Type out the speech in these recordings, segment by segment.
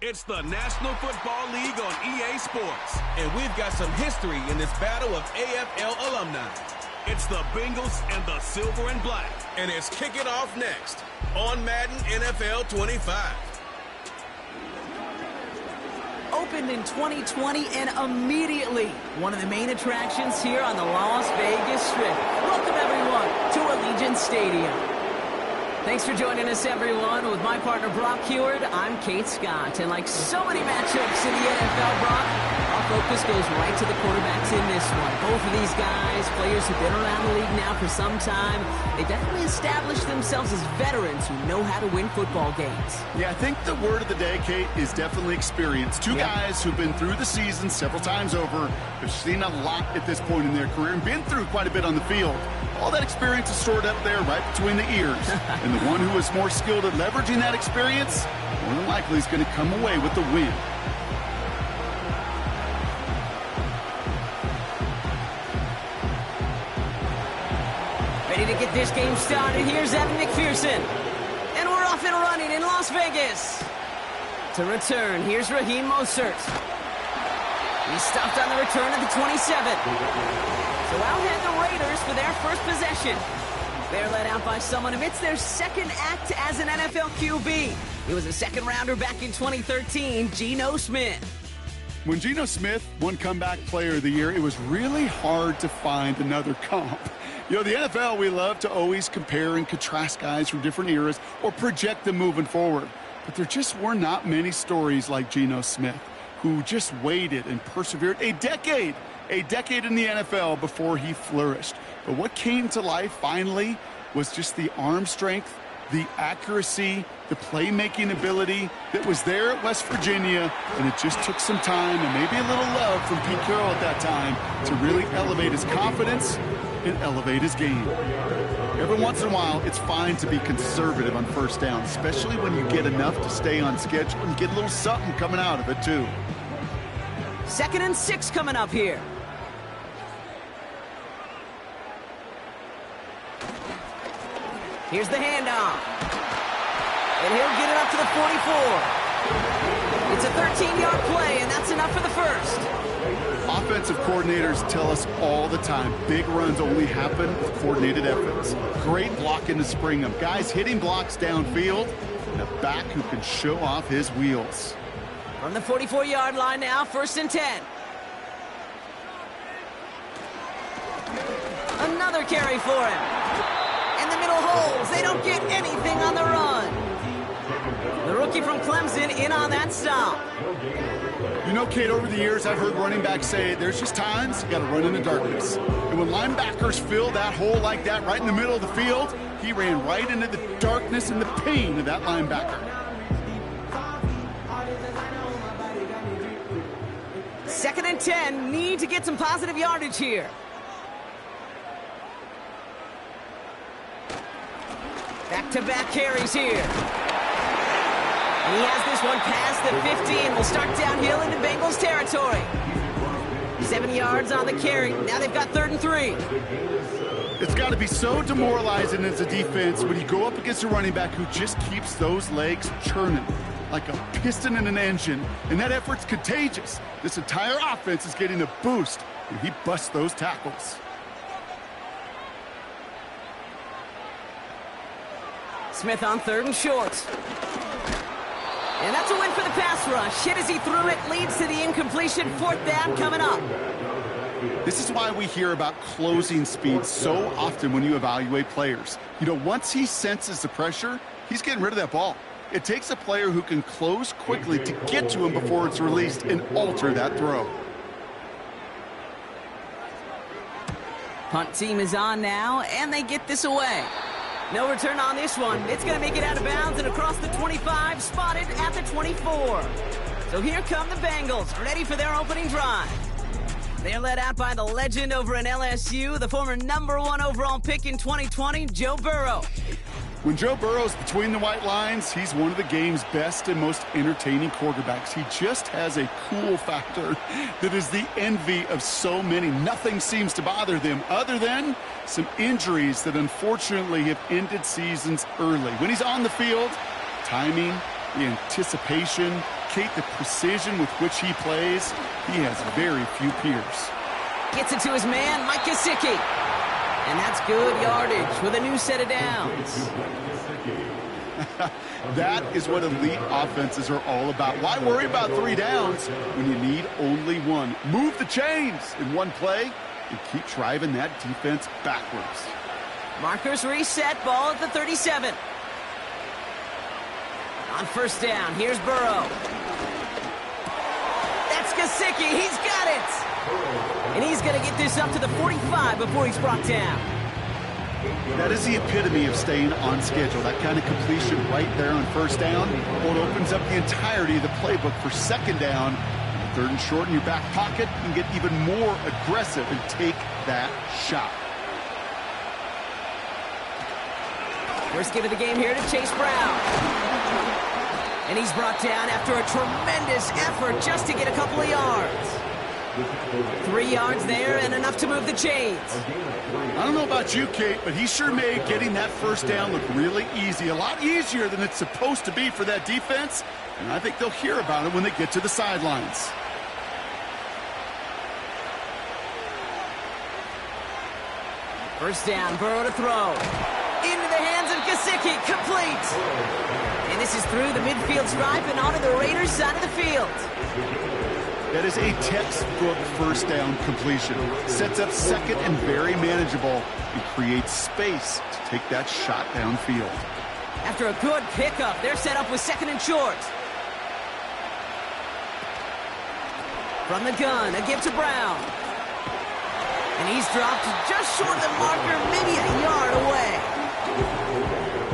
It's the National Football League on EA Sports. And we've got some history in this battle of AFL alumni. It's the Bengals and the Silver and Black. And it's Kick It Off next on Madden NFL 25. Opened in 2020 and immediately one of the main attractions here on the Las Vegas Strip. Welcome, everyone, to Allegiant Stadium. Thanks for joining us, everyone. With my partner, Brock Heward, I'm Kate Scott. And like so many matchups in the NFL, Brock, our focus goes right to the quarterbacks in this one. Both of these guys, players who've been around the league now for some time, they definitely established themselves as veterans who know how to win football games. Yeah, I think the word of the day, Kate, is definitely experience. Two guys who've been through the season several times over, have seen a lot at this point in their career, and been through quite a bit on the field. All that experience is stored up there right between the ears. And the one who is more skilled at leveraging that experience, more than likely is going to come away with the win. Ready to get this game started. Here's Evan McPherson. And we're off and running in Las Vegas. To return, here's Raheem Mostert. He's stopped on the return at the 27. So out head the Raiders for their first possession. They're led out by someone amidst their second act as an NFL QB. He was a second-rounder back in 2013, Geno Smith. When Geno Smith won Comeback Player of the Year, it was really hard to find another comp. You know, the NFL, we love to always compare and contrast guys from different eras or project them moving forward. But there just were not many stories like Geno Smith, who just waited and persevered a decade in the NFL before he flourished. But what came to life finally was just the arm strength, the accuracy, the playmaking ability that was there at West Virginia, and it just took some time and maybe a little love from Pete Carroll at that time to really elevate his confidence and elevate his game. Every once in a while, it's fine to be conservative on first down, especially when you get enough to stay on schedule and get a little something coming out of it too. 2nd and 6 coming up here. Here's the handoff. And he'll get it up to the 44. It's a 13-yard play, and that's enough for the first. Offensive coordinators tell us all the time, big runs only happen with coordinated efforts. Great blocking to spring them. Guys hitting blocks downfield, and a back who can show off his wheels. From the 44-yard line now, 1st and 10. Another carry for him. And the middle holes, they don't get anything on the run. The rookie from Clemson in on that stop. You know, Kate, over the years, I've heard running backs say there's just times you got to run in the darkness. And when linebackers fill that hole like that right in the middle of the field, he ran right into the darkness and the pain of that linebacker. 2nd and 10, need to get some positive yardage here. Back-to-back carries here. And he has this one past the 15. We'll start downhill into Bengals territory. 7 yards on the carry. Now they've got 3rd and 3. It's got to be so demoralizing as a defense when you go up against a running back who just keeps those legs churning like a piston in an engine, and that effort's contagious. This entire offense is getting a boost when he busts those tackles. Smith on 3rd and short. And that's a win for the pass rush. Hit as he threw it, leads to the incompletion. 4th down coming up. This is why we hear about closing speed so often when you evaluate players. You know, once he senses the pressure, he's getting rid of that ball. It takes a player who can close quickly to get to him before it's released and alter that throw. Punt team is on now, and they get this away. No return on this one. It's going to make it out of bounds and across the 25, spotted at the 24. So here come the Bengals, ready for their opening drive. They're led out by the legend over in LSU, the former #1 overall pick in 2020, Joe Burrow. When Joe Burrow's between the white lines, he's one of the game's best and most entertaining quarterbacks. He just has a cool factor that is the envy of so many. Nothing seems to bother them other than some injuries that unfortunately have ended seasons early. When he's on the field, timing, the anticipation, Kate, the precision with which he plays, he has very few peers. Gets it to his man, Mike Gesicki. And that's good yardage with a new set of downs. That is what elite offenses are all about. Why worry about 3 downs when you need only 1? Move the chains in one play and keep driving that defense backwards. Markers reset, ball at the 37. On first down, here's Burrow. That's Gesicki, he's got it! And he's going to get this up to the 45 before he's brought down. That is the epitome of staying on schedule. That kind of completion right there on first down. Well, it opens up the entirety of the playbook for second down. Third and short in your back pocket, you can get even more aggressive and take that shot. First give of the game here to Chase Brown. And he's brought down after a tremendous effort just to get a couple of yards. 3 yards there and enough to move the chains. I don't know about you, Kate, but he sure made getting that first down look really easy. A lot easier than it's supposed to be for that defense. And I think they'll hear about it when they get to the sidelines. First down, Burrow to throw. Into the hands of Gesicki, complete. And this is through the midfield stripe and onto the Raiders' side of the field. That is a textbook first down completion. Sets up second and very manageable and creates space to take that shot downfield. After a good pickup, they're set up with second and short. From the gun, a give to Brown. And he's dropped just short of the marker, maybe a yard away.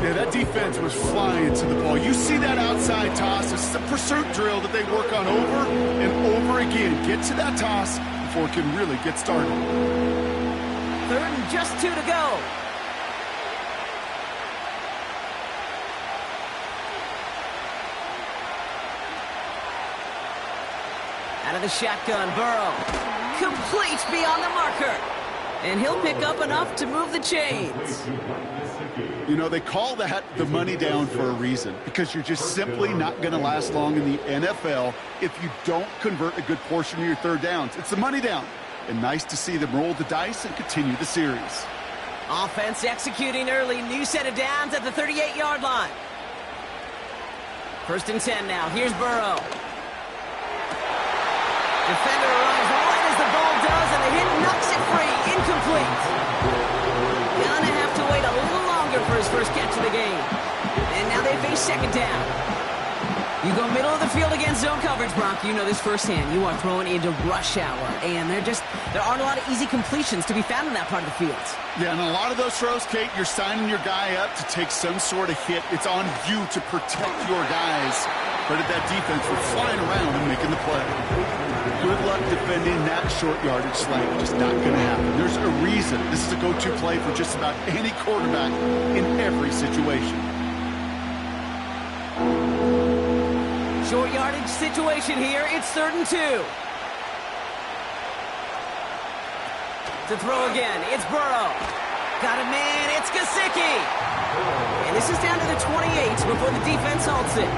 Yeah, that defense was flying to the ball. You see that outside toss. This is a pursuit drill that they work on over and over again. Get to that toss before it can really get started. Third and just 2 to go. Out of the shotgun, Burrow. Complete beyond the marker. And he'll pick up enough to move the chains. You know, they call that the money down for a reason, because you're just simply not going to last long in the NFL if you don't convert a good portion of your third downs. It's the money down. And nice to see them roll the dice and continue the series. Offense executing early. New set of downs at the 38-yard line. First and 10 now. Here's Burrow. Defender arrives right as the ball does, and the hit knocks it free. Incomplete. Gonna have to wait a little longer for his first catch of the game. And now they face second down. You go middle of the field against zone coverage, Bronk. You know this firsthand. You are throwing into rush hour, and there aren't a lot of easy completions to be found in that part of the field. Yeah, and a lot of those throws, Kate, you're signing your guy up to take some sort of hit. It's on you to protect your guys. Credit that defense for flying around and making the play. Good luck defending that short yardage slant. Just not going to happen. There's a reason this is a go-to play for just about any quarterback in every situation. Short yardage situation here. It's 3rd and 2. To throw again, it's Burrow. Got a man, it's Gesicki. And this is down to the 28 before the defense halts it.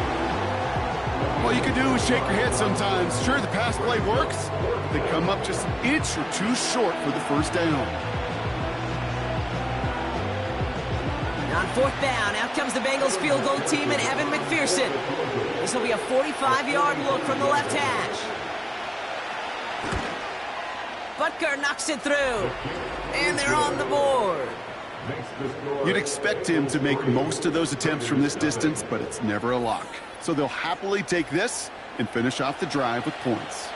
All you can do is shake your head sometimes. Sure, the pass play works. They come up just an inch or two short for the first down. On 4th down, out comes the Bengals field goal team and Evan McPherson. This will be a 45-yard look from the left hash. Butker knocks it through. And they're on the board. You'd expect him to make most of those attempts from this distance, but it's never a lock. So they'll happily take this and finish off the drive with points.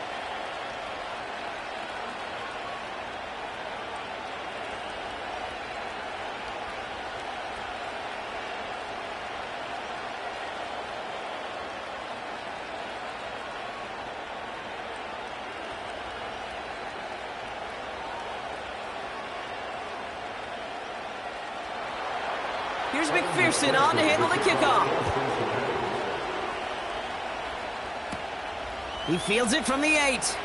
Here's McPherson on to handle the kickoff. He fields it from the 8.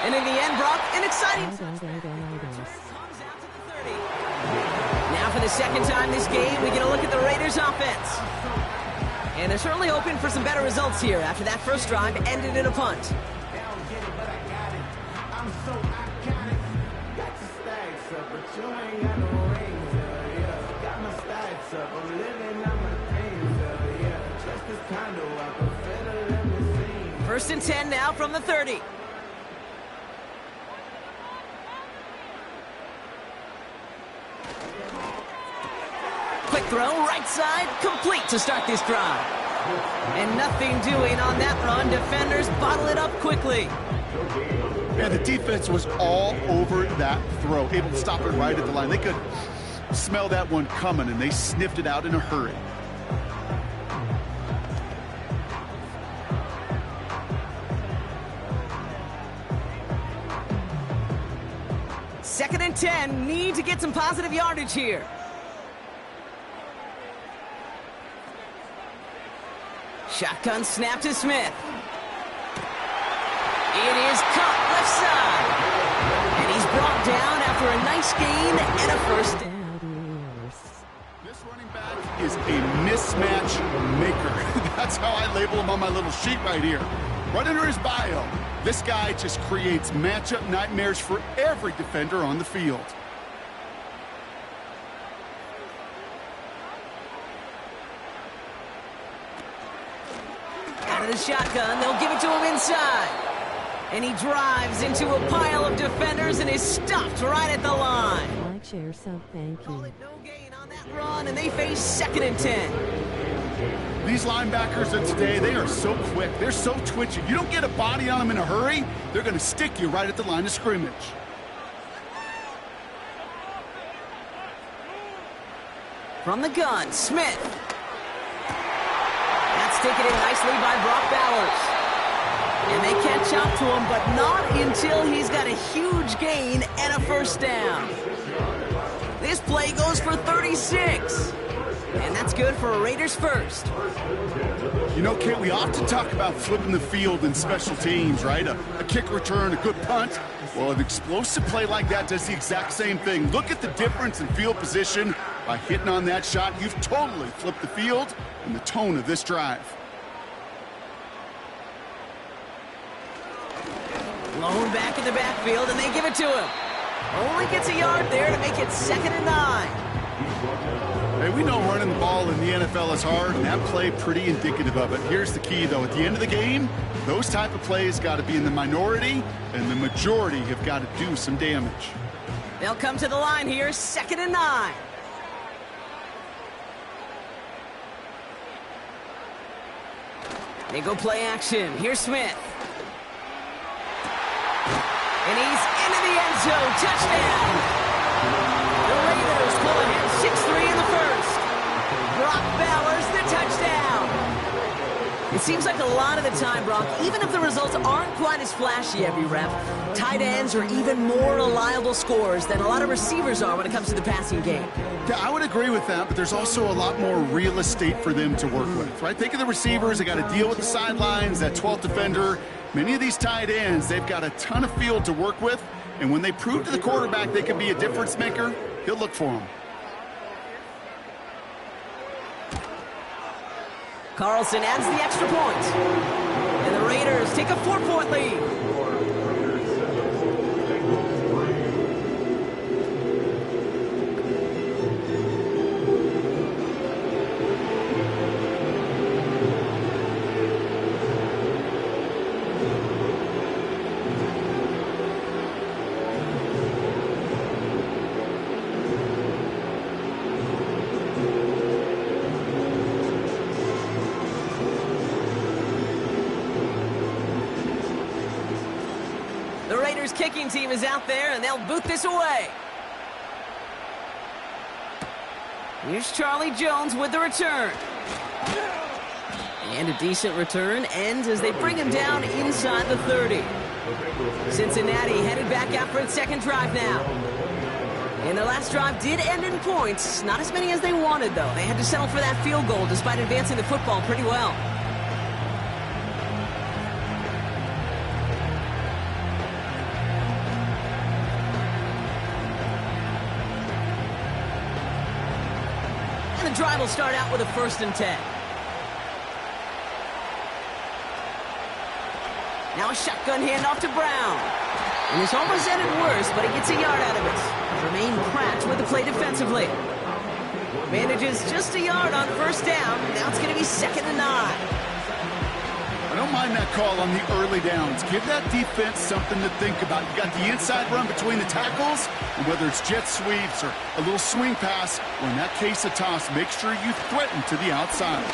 And in the end, Brock, an exciting comes out to the 30. Now for the second time this game, we get a look at the Raiders offense. And they're certainly hoping for some better results here after that first drive ended in a punt. First and 10 now from the 30. Quick throw, right side, complete to start this drive. And nothing doing on that run. Defenders bottle it up quickly. Yeah, the defense was all over that throw, able to stop it right at the line. They could smell that one coming, and they sniffed it out in a hurry. Second and 10, need to get some positive yardage here. Shotgun snap to Smith. It is caught left side. And he's brought down after a nice gain and a first down. This running back is a mismatch maker. That's how I label him on my little sheet right here. Right under his bio. This guy just creates matchup nightmares for every defender on the field. Out of the shotgun, they'll give it to him inside. And he drives into a pile of defenders and is stuffed right at the line. Like, share, so thank you. No gain on that run, and they face second and 10. These linebackers of today, they are so quick. They're so twitchy. You don't get a body on them in a hurry, they're going to stick you right at the line of scrimmage. From the gun, Smith. That's taken in nicely by Brock Bowers. And they catch up to him, but not until he's got a huge gain and a first down. This play goes for 36. And that's good for a Raiders first. You know, Kate, we often talk about flipping the field in special teams, right? A kick return, a good punt. Well, an explosive play like that does the exact same thing. Look at the difference in field position. By hitting on that shot, you've totally flipped the field and the tone of this drive. Blown back in the backfield, and they give it to him. Only gets a yard there to make it 2nd and 9. Hey, we know running the ball in the NFL is hard, and that play pretty indicative of it. Here's the key, though. At the end of the game, those type of plays got to be in the minority, and the majority have got to do some damage. They'll come to the line here, 2nd and 9. They go play action. Here's Smith. And he's into the end zone. Touchdown! The Raiders pull ahead 6-3 in the first. Brock Bowers, the touchdown. It seems like a lot of the time, Brock, even if the results aren't quite as flashy every rep, tight ends are even more reliable scorers than a lot of receivers are when it comes to the passing game. Yeah, I would agree with that, but there's also a lot more real estate for them to work with, right? Think of the receivers. They got to deal with the sidelines, that 12th defender. Many of these tight ends, they've got a ton of field to work with, and when they prove to the quarterback they can be a difference maker, he'll look for them. Carlson adds the extra point. And the Raiders take a 4-point lead. The Raiders kicking team is out there, and they'll boot this away. Here's Charlie Jones with the return. And a decent return ends as they bring him down inside the 30. Cincinnati headed back out for its second drive now. And their last drive did end in points. Not as many as they wanted, though. They had to settle for that field goal despite advancing the football pretty well. The drive will start out with a 1st and 10. Now a shotgun handoff to Brown. And this almost ended worse, but he gets a yard out of it. Remain cracked with the play defensively. Manages just a yard on first down. Now it's going to be 2nd and 9. I don't mind that call on the early downs. Give that defense something to think about. You got the inside run between the tackles, and whether it's jet sweeps or a little swing pass, or in that case a toss, make sure you threaten to the outside.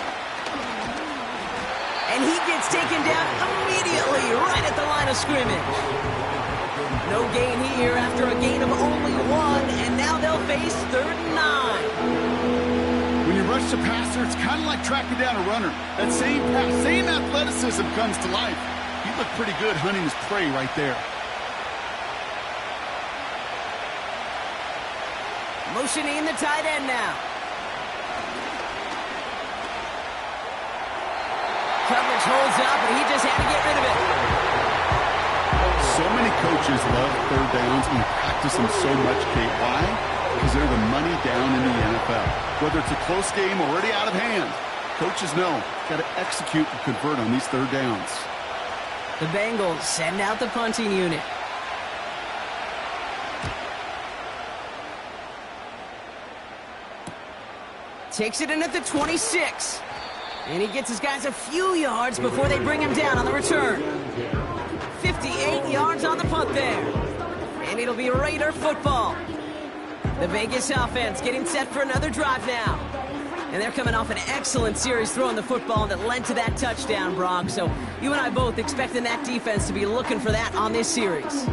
And he gets taken down immediately right at the line of scrimmage. No gain here after a gain of only 1, and now they'll face 3rd and 9. When you rush the passer, it's kind of like tracking down a runner. That same pass, same athleticism comes to life. He looked pretty good hunting his prey right there. Motioning the tight end now. Coverage holds up, and he just had to get rid of it. So many coaches love 3rd downs and practice them so much, Kate. Why? Because they're the money down in the NFL. Whether it's a close game already out of hand, coaches know got to execute and convert on these 3rd downs. The Bengals send out the punting unit. Takes it in at the 26. And he gets his guys a few yards before they bring him down on the return. 58 yards on the punt there. And it'll be Raider football. The Vegas offense getting set for another drive now. And they're coming off an excellent series throwing the football that led to that touchdown, Brock. So you and I both expecting that defense to be looking for that on this series.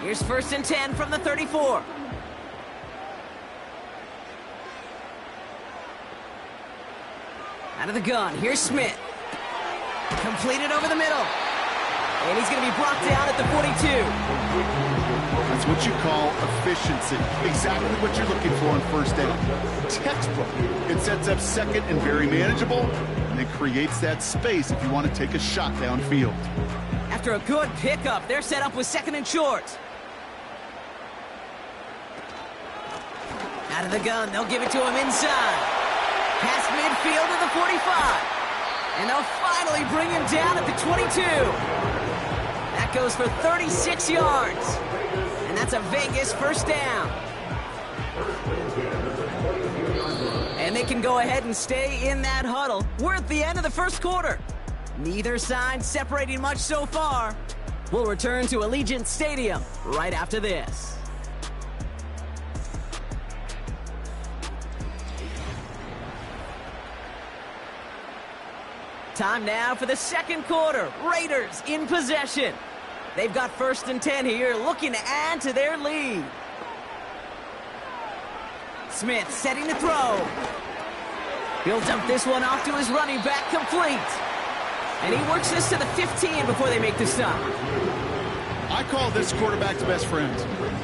Here's 1st and 10 from the 34. Out of the gun, here's Smith. Completed over the middle. And he's going to be brought down at the 42. That's what you call efficiency. Exactly what you're looking for on first down. Textbook. It sets up 2nd and very manageable, and it creates that space if you want to take a shot downfield. After a good pickup, they're set up with 2nd and short. Out of the gun, they'll give it to him inside. Past midfield to the 45. And they'll finally bring him down at the 22. That goes for 36 yards. And that's a Vegas 1st down. And they can go ahead and stay in that huddle. We're at the end of the 1st quarter. Neither side separating much so far. We'll return to Allegiant Stadium right after this. Time now for the 2nd quarter. Raiders in possession. They've got 1st and 10 here, looking to add to their lead. Smith setting to throw. He'll dump this one off to his running back, complete. And he works this to the 15 before they make the stop. I call this quarterback's best friend.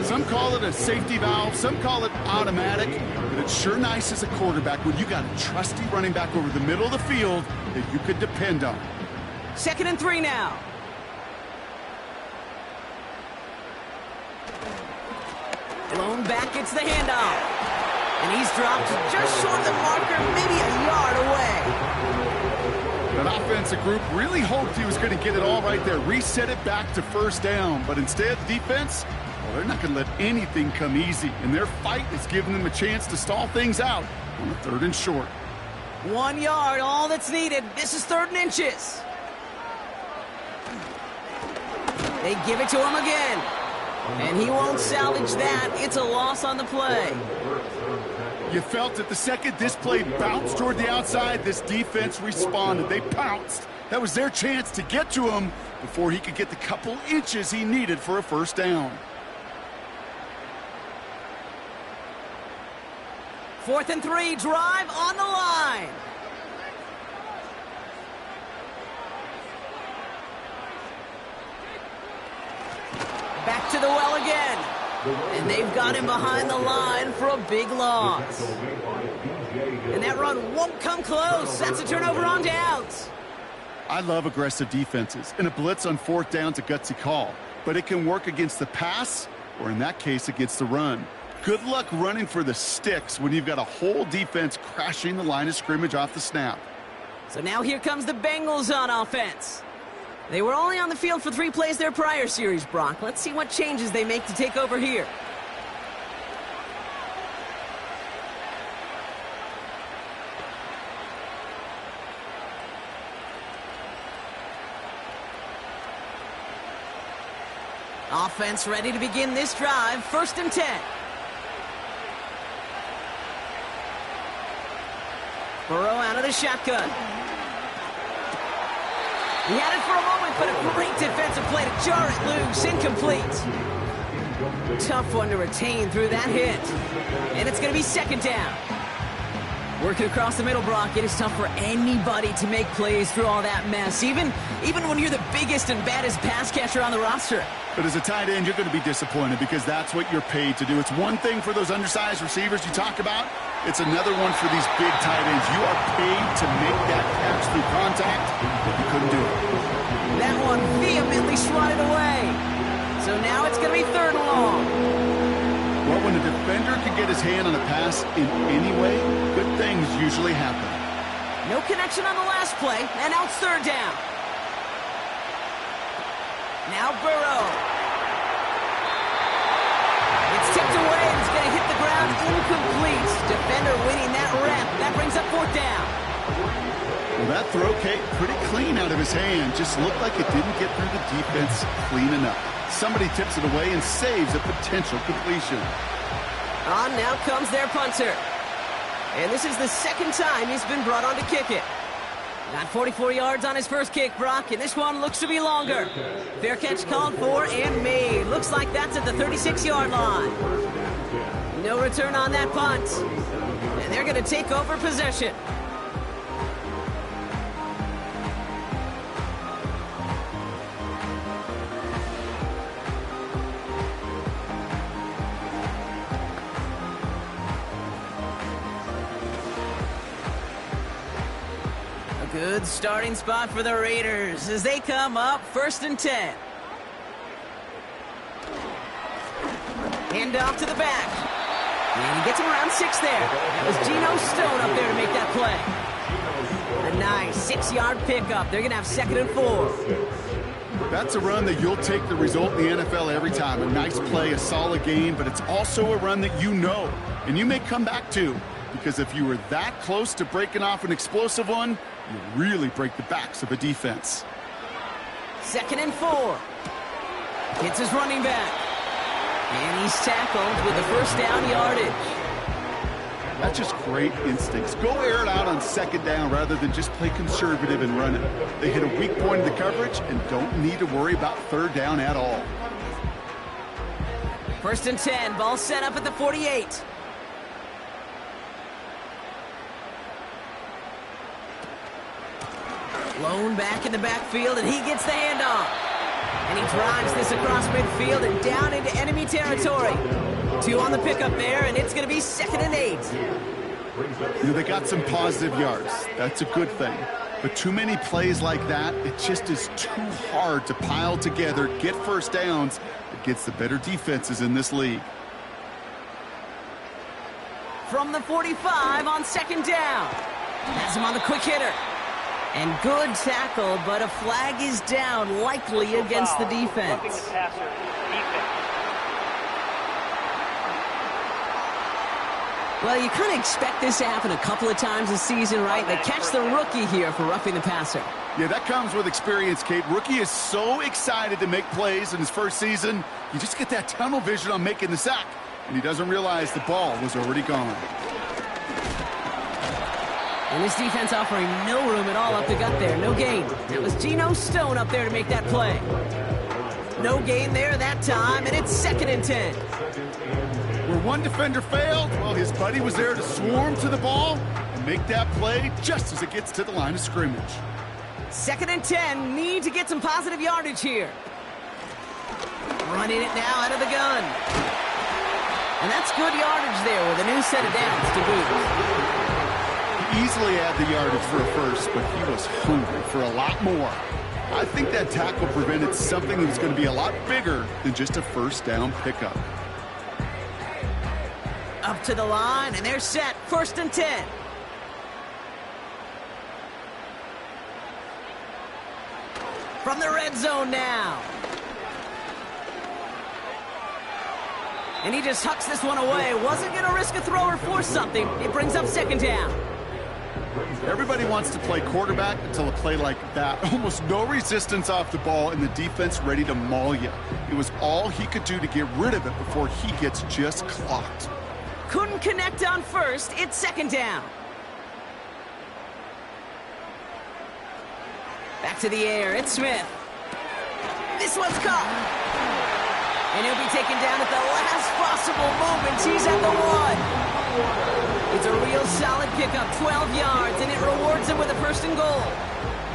Some call it a safety valve, some call it automatic, but it's sure nice as a quarterback when you got a trusty running back over the middle of the field that you could depend on. 2nd and 3 now. Blown back, it's the handoff. And he's dropped just short of the marker, maybe a yard away. That offensive group really hoped he was going to get it all right there, reset it back to 1st down. But instead, defense, well, they're not going to let anything come easy. And their fight is giving them a chance to stall things out on the 3rd and short. 1 yard, all that's needed. This is 3rd and inches. They give it to him again. And he won't salvage that. It's a loss on the play. You felt it the second this play bounced toward the outside, this defense responded. They pounced. That was their chance to get to him before he could get the couple inches he needed for a 1st down. 4th and 3, drive on the line. Back to the well again. And they've got him behind the line for a big loss. And that run won't come close. That's a turnover on downs. I love aggressive defenses. And a blitz on 4th down's a gutsy call. But it can work against the pass, or in that case, against the run. Good luck running for the sticks when you've got a whole defense crashing the line of scrimmage off the snap. So now here comes the Bengals on offense. They were only on the field for 3 plays their prior series, Brock. Let's see what changes they make to take over here. Offense ready to begin this drive. 1st and 10. Burrow out of the shotgun. He had it for a moment, but a great defensive play to jar it loose. Incomplete. Tough one to retain through that hit. And it's going to be 2nd down. Working across the middle, Brock. It is tough for anybody to make plays through all that mess, even when you're the biggest and baddest pass catcher on the roster. But as a tight end, you're going to be disappointed because that's what you're paid to do. It's one thing for those undersized receivers you talk about. It's another one for these big tight ends. You are paid to make that catch through contact, but you couldn't do it. That one vehemently swatted away. So now it's going to be 3rd and long. Well, when a defender can get his hand on a pass in any way, good things usually happen. No connection on the last play, and now it's 3rd down. Now Burrow. It's tipped away, and it's going to hit the ground incomplete. Defender winning that rep. That brings up 4th down. Well, that throw, Kate, pretty clean out of his hand. Just looked like it didn't get through the defense clean enough. Somebody tips it away and saves a potential completion. On now comes their punter. And this is the 2nd time he's been brought on to kick it. Got 44 yards on his first kick, Brock, and this one looks to be longer. Fair catch called for and made. Looks like that's at the 36-yard line. No return on that punt. And they're going to take over possession. Good starting spot for the Raiders as they come up 1st and 10. Hand off to the back. And he gets him around 6 there. That was Geno Stone up there to make that play. A nice 6-yard pickup. They're going to have 2nd and 4. That's a run that you'll take the result in the NFL every time. A nice play, a solid game, but it's also a run that you know, and you may come back to. Because if you were that close to breaking off an explosive one, you really break the backs of a defense. 2nd and 4. Hits his running back. And he's tackled with the 1st down yardage. That's just great instincts. Go air it out on 2nd down rather than just play conservative and run it. They hit a weak point of the coverage and don't need to worry about 3rd down at all. 1st and 10. Ball set up at the 48. Blown back in the backfield, and he gets the handoff. And he drives this across midfield and down into enemy territory. 2 on the pickup there, and it's going to be 2nd and 8. You know, they got some positive yards. That's a good thing. But too many plays like that, it just is too hard to pile together, get 1st downs against the better defenses in this league. From the 45 on 2nd down. Has him on the quick hitter. And good tackle, but a flag is down, likely against the defense. Well, you kind of expect this to happen a couple of times this season, right? They catch the rookie here for roughing the passer. Yeah, that comes with experience, Kate. Rookie is so excited to make plays in his first season. You just get that tunnel vision on making the sack, and he doesn't realize the ball was already gone. And this defense offering no room at all up the gut there. No gain. That was Geno Stone up there to make that play. No gain there that time, and it's 2nd and 10. Where one defender failed, well, his buddy was there to swarm to the ball and make that play just as it gets to the line of scrimmage. 2nd and 10. Need to get some positive yardage here. Running it now out of the gun. And that's good yardage there with a new set of downs to boot. Easily had the yardage for a first, but he was hungry for a lot more. I think that tackle prevented something that was going to be a lot bigger than just a 1st down pickup. Up to the line, and they're set. 1st and 10. From the red zone now. And he just hucks this one away. Wasn't going to risk a throw or force something. It brings up 2nd down. Everybody wants to play quarterback until a play like that. Almost no resistance off the ball and the defense ready to maul you. It was all he could do to get rid of it before he gets just clocked. Couldn't connect on 1st. It's 2nd down. Back to the air. It's Smith. This one's caught. And he'll be taken down at the last possible moment. He's at the 1. It's a real solid pickup, 12 yards, and it rewards him with a 1st and goal.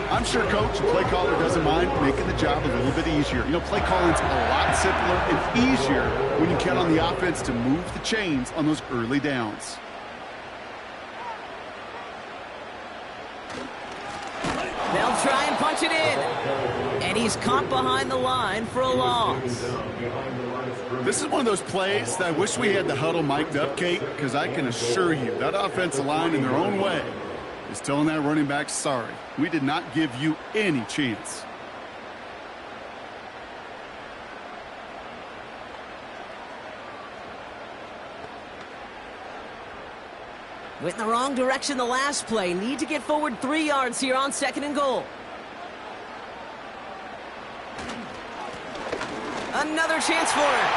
I'm sure, Coach, the play caller doesn't mind making the job a little bit easier. You know, play calling's a lot simpler and easier when you count on the offense to move the chains on those early downs. They'll try and punch it in. And he's caught behind the line for a loss. This is one of those plays that I wish we had the huddle mic'd up, Kate, because I can assure you that offensive line in their own way is telling that running back, sorry, we did not give you any chance. Went in the wrong direction the last play. Need to get forward 3 yards here on 2nd and goal. Another chance for him.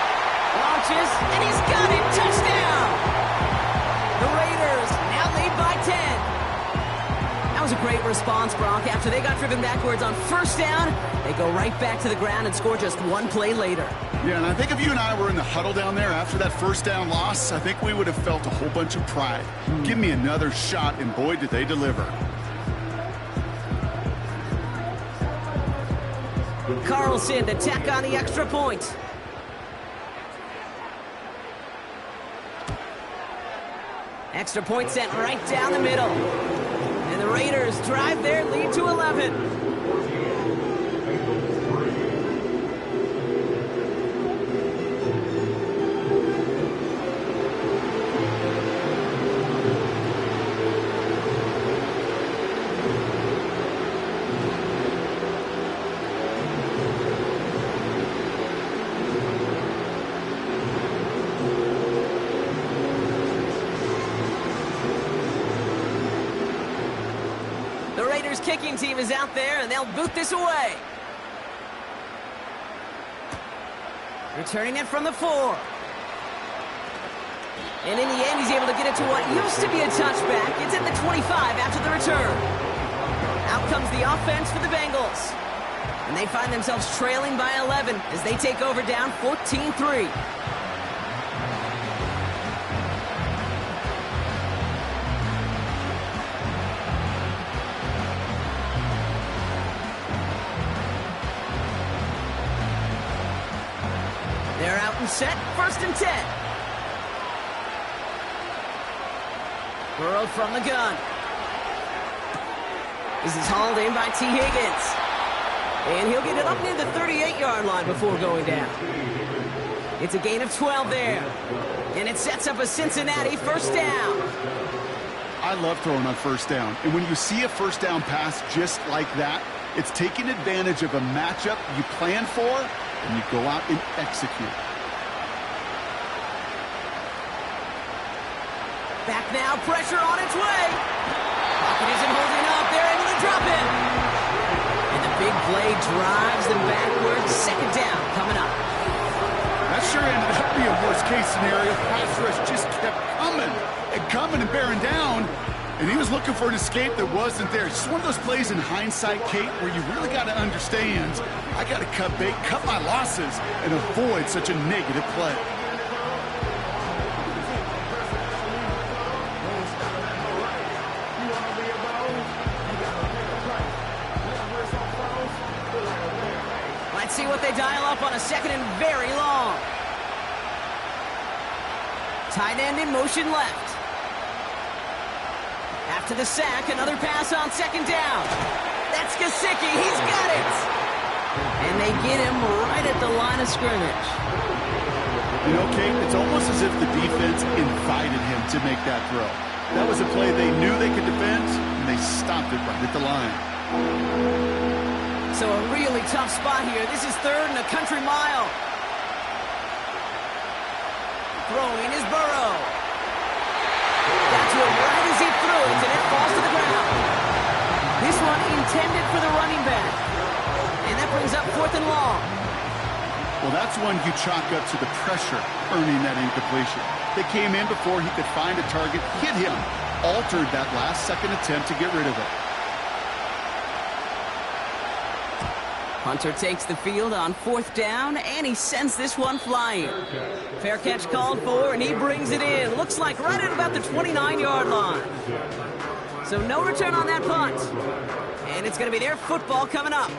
Launches, and he's got it. Touchdown! The Raiders now lead by 10. That was a great response, Brock. After they got driven backwards on 1st down, they go right back to the ground and score just 1 play later. Yeah, and I think if you and I were in the huddle down there after that 1st down loss, I think we would have felt a whole bunch of pride. Give me another shot, and boy, did they deliver. Carlson to tack on the extra point. Extra point sent right down the middle. And the Raiders drive their lead to 11. Kicking team is out there, and they'll boot this away. Returning it from the 4. And in the end, he's able to get it to what used to be a touchback. It's at the 25 after the return. Out comes the offense for the Bengals. And they find themselves trailing by 11 as they take over down 14-3. Set, 1st and 10. Burrowed from the gun. This is hauled in by T. Higgins. And he'll get it up near the 38-yard line before going down. It's a gain of 12 there. And it sets up a Cincinnati 1st down. I love throwing on 1st down. And when you see a 1st down pass just like that, it's taking advantage of a matchup you plan for, and you go out and execute. Back now, pressure on its way. Pocket isn't holding up. They're able to drop it. And the big play drives them backwards. 2nd down coming up. That sure ended up being a worst-case scenario. Pass rush just kept coming and bearing down. And he was looking for an escape that wasn't there. It's just one of those plays in hindsight, Kate, where you really got to understand, I got to cut bait, cut my losses, and avoid such a negative play. See what they dial up on a 2nd and very long. Tight end in motion left. After the sack, another pass on 2nd down. That's Gesicki. He's got it. And they get him right at the line of scrimmage. You know, Kate, it's almost as if the defense invited him to make that throw. That was a play they knew they could defend, and they stopped it right at the line. So a really tough spot here. This is 3rd and a country mile. Throwing is Burrow. Got to him right as he threw it, and it falls to the ground. This one intended for the running back. And that brings up 4th and long. Well, that's one you chalk up to the pressure earning that incompletion. They came in before he could find a target, hit him, altered that last-second attempt to get rid of it. Hunter takes the field on 4th down, and he sends this one flying. Fair catch called for, and he brings it in. Looks like right at about the 29-yard line. So no return on that punt. And it's going to be their football coming up.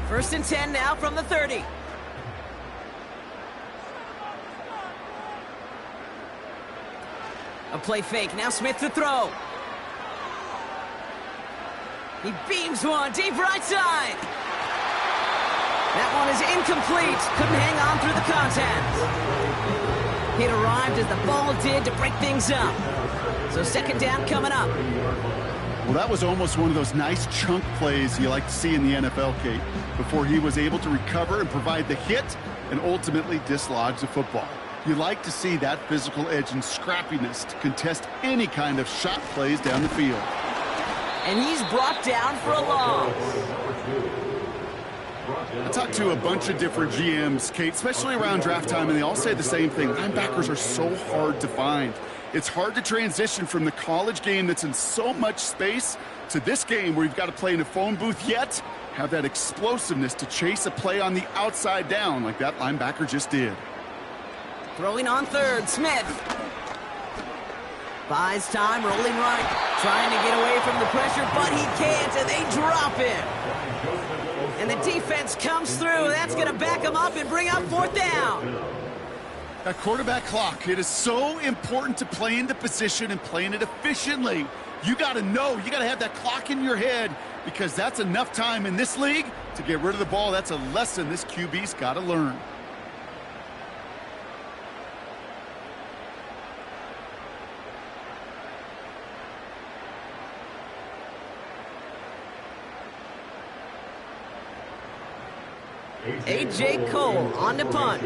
First and 10 now from the 30. A play fake. Now Smith to throw. He beams one deep right side. That one is incomplete. Couldn't hang on through the contact. It arrived as the ball did to break things up. So 2nd down coming up. Well, that was almost one of those nice chunk plays you like to see in the NFL, Kate, before he was able to recover and provide the hit and ultimately dislodge the football. You like to see that physical edge and scrappiness to contest any kind of shot plays down the field. And he's brought down for a loss. I talked to a bunch of different GMs, Kate, especially around draft time, and they all say the same thing. Linebackers are so hard to find. It's hard to transition from the college game that's in so much space to this game where you've got to play in a phone booth, yet have that explosiveness to chase a play on the outside down like that linebacker just did. Throwing on 3rd, Smith. Buys time, rolling right. Trying to get away from the pressure, but he can't, and they drop him. And the defense comes through. That's going to back him up and bring up 4th down. That quarterback clock, it is so important to play into position and playing it efficiently. You got to know, you got to have that clock in your head because that's enough time in this league to get rid of the ball. That's a lesson this QB's got to learn. A.J. Cole on to punt.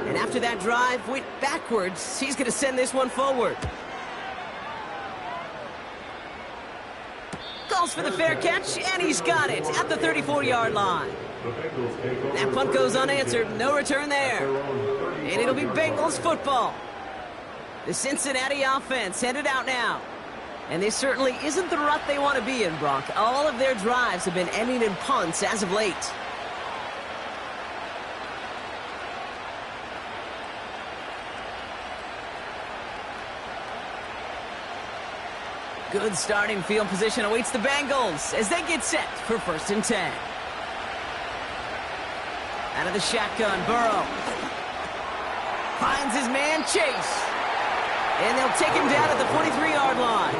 And after that drive went backwards, he's going to send this one forward. Calls for the fair catch, and he's got it at the 34-yard line. That punt goes unanswered. No return there. And it'll be Bengals football. The Cincinnati offense headed out now. And this certainly isn't the rut they want to be in, Brock. All of their drives have been ending in punts as of late. Good starting field position awaits the Bengals as they get set for 1st and 10. Out of the shotgun, Burrow. Finds his man, Chase. And they'll take him down at the 43-yard line.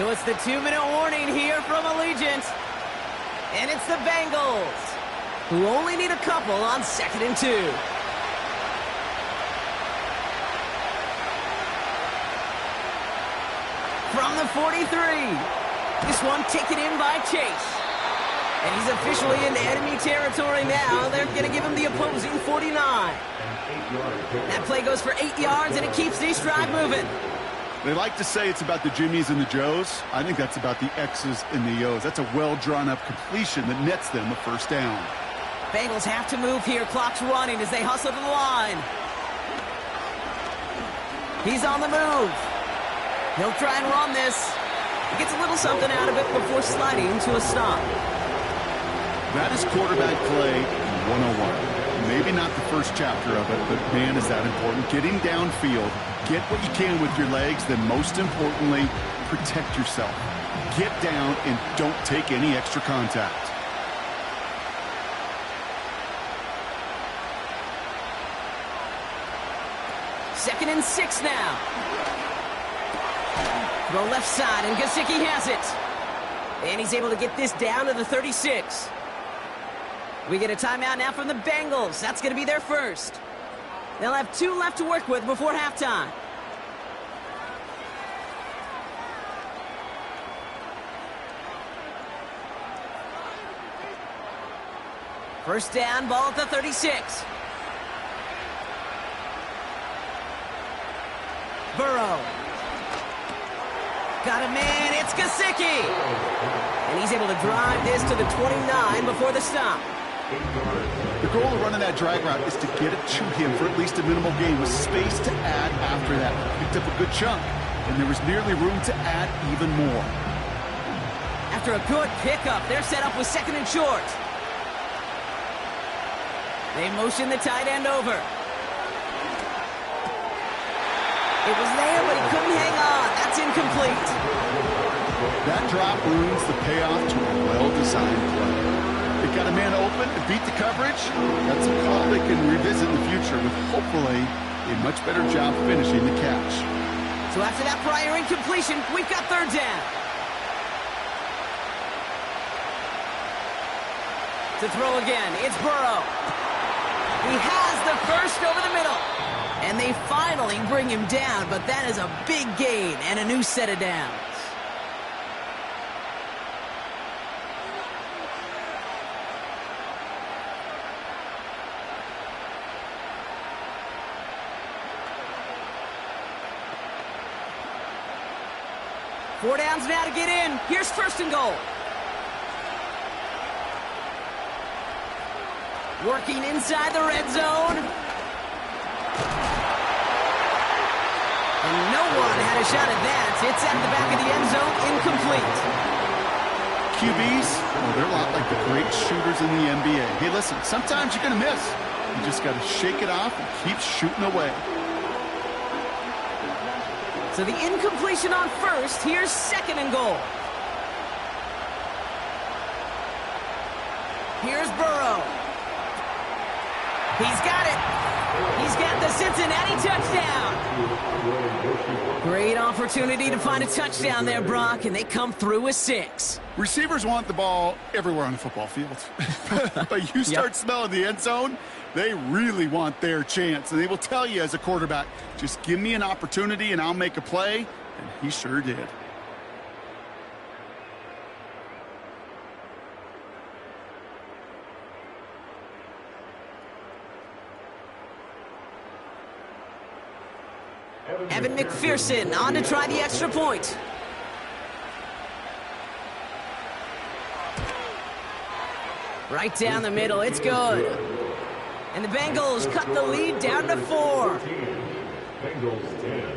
So it's the 2-minute warning here from Allegiant. And it's the Bengals, who only need a couple on 2nd and 2. From the 43. This one taken in by Chase. And he's officially into enemy territory now. They're going to give him the opposing 49. That play goes for 8 yards, and it keeps this drive moving. They like to say it's about the Jimmies and the Joes. I think that's about the X's and the O's. That's a well-drawn-up completion that nets them a 1st down. Bengals have to move here. Clock's running as they hustle to the line. He's on the move. He'll try and run this. He gets a little something out of it before sliding to a stop. That is quarterback play 101. Maybe not the first chapter of it, but man, is that important. Getting downfield, get what you can with your legs, then most importantly, protect yourself. Get down and don't take any extra contact. Second and 6 now. Throw left side, and Gesicki has it. And he's able to get this down to the 36. We get a timeout now from the Bengals. That's going to be their first. They'll have 2 left to work with before halftime. First down, ball at the 36. Burrow. Got a man, it's Gesicki. And he's able to drive this to the 29 before the stop. The goal of running that drag route is to get it to him for at least a minimal gain with space to add after that. Picked up a good chunk, and there was nearly room to add even more. After a good pickup, they're set up with second and short. They motion the tight end over. It was there, but he couldn't hang on. That's incomplete. That drop ruins the payoff to a well-designed play. They got a man open to beat the coverage. That's a call they can revisit in the future with hopefully a much better job finishing the catch. So after that prior incompletion, we've got third down. To throw again, it's Burrow. He has the first over the middle. And they finally bring him down, but that is a big gain and a new set of downs. Four downs now to get in. Here's first and goal. Working inside the red zone. And no one had a shot at that. It's at the back of the end zone, incomplete. QBs, well, they're a lot like the great shooters in the NBA. Hey, listen, sometimes you're going to miss. You just got to shake it off and keep shooting away. So the incompletion on first. Here's second and goal. Here's Burrow. He's got it. He's got the Cincinnati touchdown. Great opportunity to find a touchdown there, Brock, and they come through with 6. Receivers want the ball everywhere on the football field. But you start smelling the end zone, they really want their chance. And they will tell you as a quarterback, just give me an opportunity and I'll make a play. And he sure did. Evan McPherson on to try the extra point. Right down the middle, it's good. And the Bengals cut the lead down to 4. Bengals 10.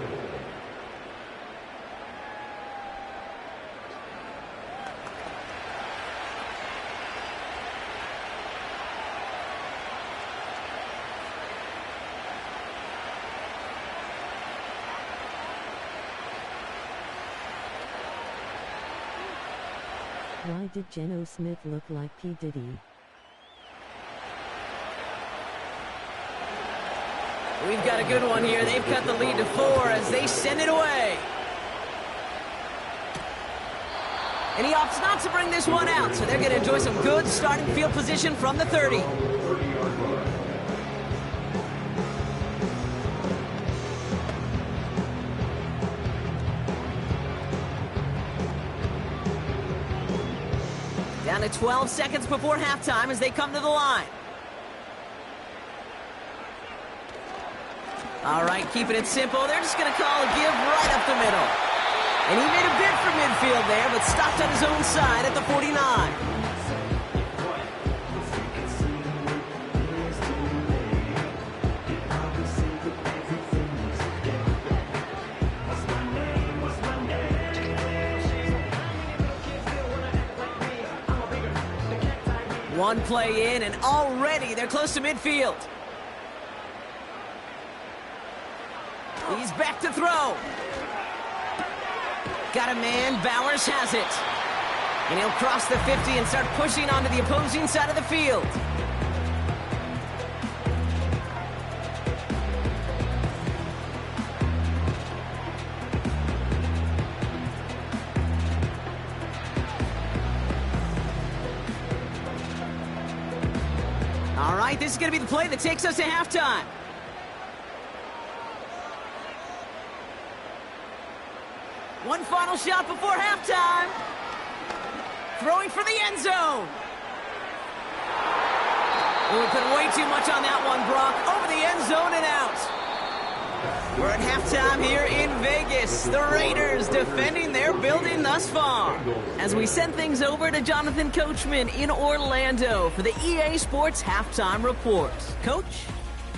Why did Geno Smith look like P. Diddy? We've got a good one here. They've cut the lead to 4 as they send it away. And he opts not to bring this one out, so they're going to enjoy some good starting field position from the 30. Down to 12 seconds before halftime as they come to the line. All right, keeping it simple. They're just going to call a give right up the middle. And he made a bid for midfield there, but stopped on his own side at the 49. One play in, and already they're close to midfield. He's back to throw. Got a man, Bowers has it. And he'll cross the 50 and start pushing onto the opposing side of the field. All right, this is going to be the play that takes us to halftime. One final shot before halftime. Throwing for the end zone. We put way too much on that one, Brock. Over the end zone and out. We're at halftime here in Vegas. The Raiders defending their building thus far. As we send things over to Jonathan Coachman in Orlando for the EA Sports Halftime Report. Coach?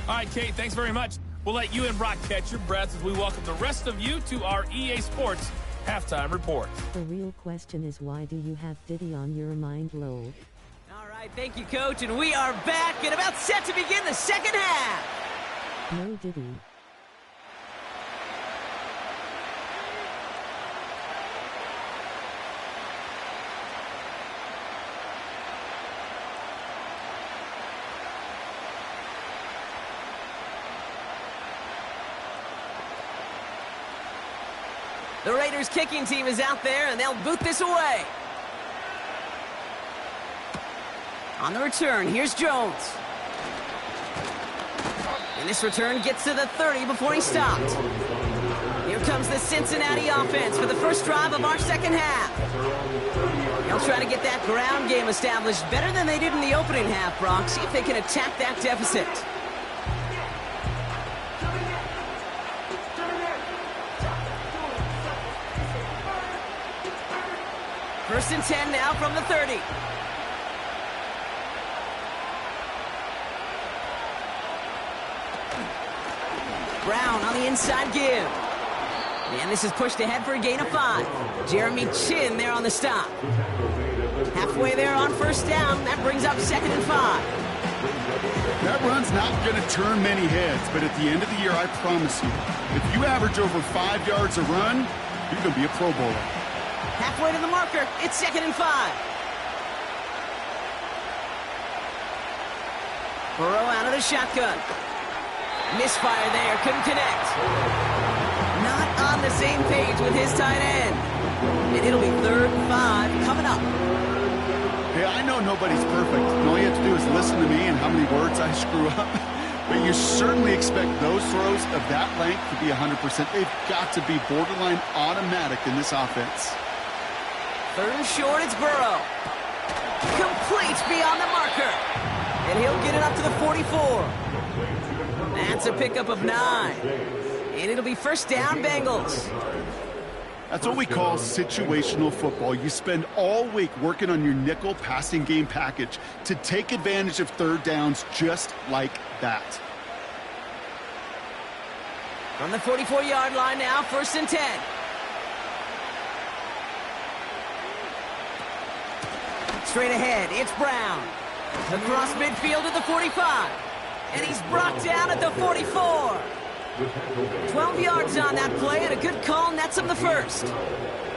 All right, Kate, thanks very much. We'll let you and Brock catch your breaths as we welcome the rest of you to our EA Sports Halftime Report. The real question is, why do you have Diddy on your mind, lol? All right, thank you, Coach. And we are back and about set to begin the second half. No Diddy. The Raiders kicking team is out there, and they'll boot this away. On the return, here's Jones. And this return gets to the 30 before he stopped. Here comes the Cincinnati offense for the first drive of our second half. They'll try to get that ground game established better than they did in the opening half, Brock. See if they can attack that deficit. First and 10 now from the 30. Brown on the inside give. And this is pushed ahead for a gain of 5. Jeremy Chin there on the stop. Halfway there on first down. That brings up 2nd and 5. That run's not going to turn many heads, but at the end of the year, I promise you, if you average over 5 yards a run, you're going to be a Pro Bowler. Halfway to the marker. It's 2nd and 5. Burrow out of the shotgun. Misfire there. Couldn't connect. Not on the same page with his tight end. And it'll be 3rd and 5 coming up. Hey, I know nobody's perfect. And all you have to do is listen to me and how many words I screw up. But you certainly expect those throws of that length to be 100%. They've got to be borderline automatic in this offense. 3rd and short, it's Burrow. Complete beyond the marker. And he'll get it up to the 44. That's a pickup of 9. And it'll be first down, Bengals. That's what we call situational football. You spend all week working on your nickel passing game package to take advantage of 3rd downs just like that. From the 44-yard line now, 1st and 10. Straight ahead, it's Brown. Across midfield at the 45. And he's brought down at the 44. 12 yards on that play, and a good call nets him the first.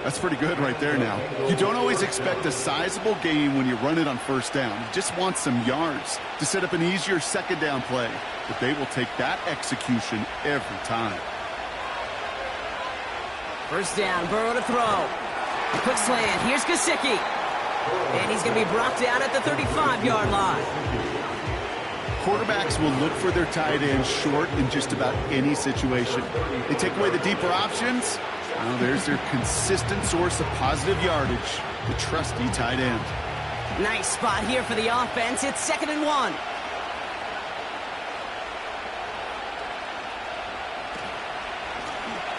That's pretty good right there now. You don't always expect a sizable gain when you run it on 1st down. You just want some yards to set up an easier 2nd down play. But they will take that execution every time. First down, Burrow to throw. A quick slant, here's Gesicki. And he's going to be brought down at the 35-yard line. Quarterbacks will look for their tight end short in just about any situation. They take away the deeper options. Well, there's their consistent source of positive yardage, the trusty tight end. Nice spot here for the offense. It's 2nd and 1.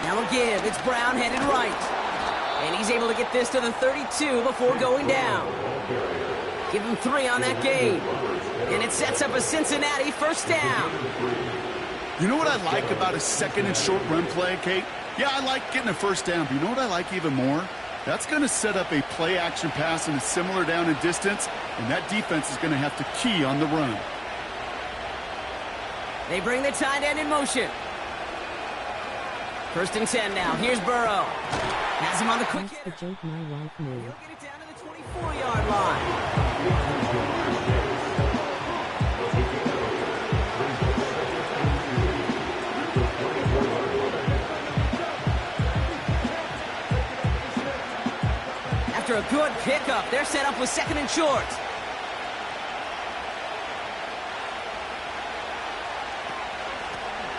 Now a give. It's Brown headed right. And he's able to get this to the 32 before going down. Give him 3 on that game. And it sets up a Cincinnati first down. You know what I like about a 2nd and short run play, Kate? Yeah, I like getting a first down, but you know what I like even more? That's going to set up a play-action pass in a similar down and distance, and that defense is going to have to key on the run. They bring the tight end in motion. 1st and 10 now. Here's Burrow. Has him on the quick That's the hitter. joke my wife made. He'll get it down to the 24-yard line. After a good pickup, they're set up with 2nd and short.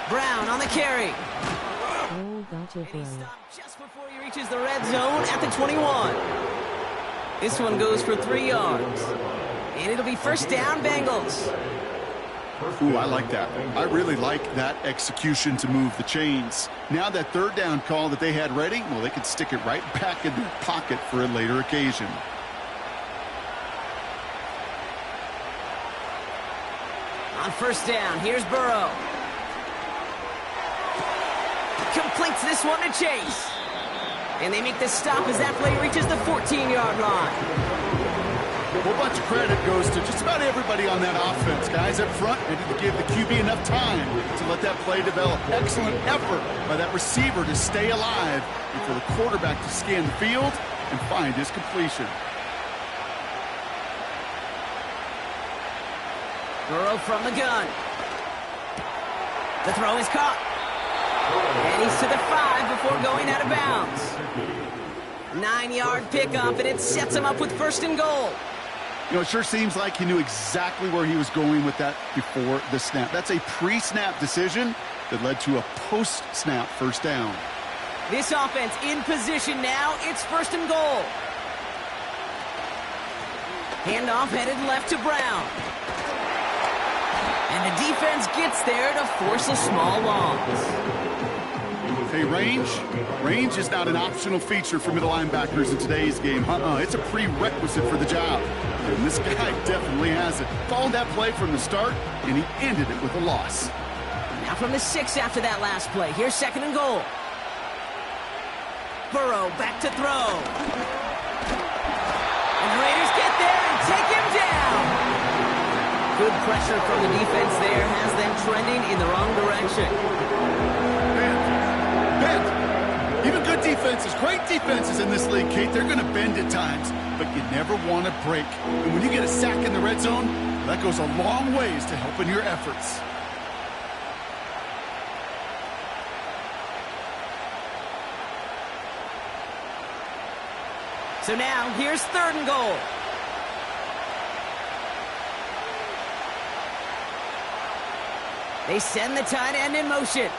Brown on the carry. Oh, gotcha, And he bro. stopped just before he reaches the red zone at the 21. This one goes for 3 yards. And it'll be 1st down, Bengals. Ooh, I like that. I really like that execution to move the chains. Now that 3rd down call that they had ready, well, they can stick it right back in their pocket for a later occasion. On 1st down, here's Burrow. Completes this one to Chase. And they make the stop as that play reaches the 14-yard line. A whole bunch of credit goes to just about everybody on that offense. Guys up front, they didn't give the QB enough time to let that play develop. Excellent effort by that receiver to stay alive and for the quarterback to scan the field and find his completion. Burrow from the gun. The throw is caught. And he's to the 5 before going out of bounds. 9-yard pickup, and it sets him up with 1st and goal. You know, it sure seems like he knew exactly where he was going with that before the snap. That's a pre-snap decision that led to a post-snap 1st down. This offense in position now. It's 1st and goal. Handoff headed left to Brown. And the defense gets there to force a small loss. Hey, range is not an optional feature for middle linebackers in today's game. It's a prerequisite for the job. And this guy definitely has it. Followed that play from the start, and he ended it with a loss. Now from the 6 after that last play. Here's 2nd and goal. Burrow back to throw. And the Raiders get there and take him down. Good pressure from the defense there has them trending in the wrong direction. Even good defenses, great defenses in this league, Kate, they're going to bend at times, but you never want to break. And when you get a sack in the red zone, that goes a long ways to helping your efforts. So now, here's 3rd and goal. They send the tight end in motion.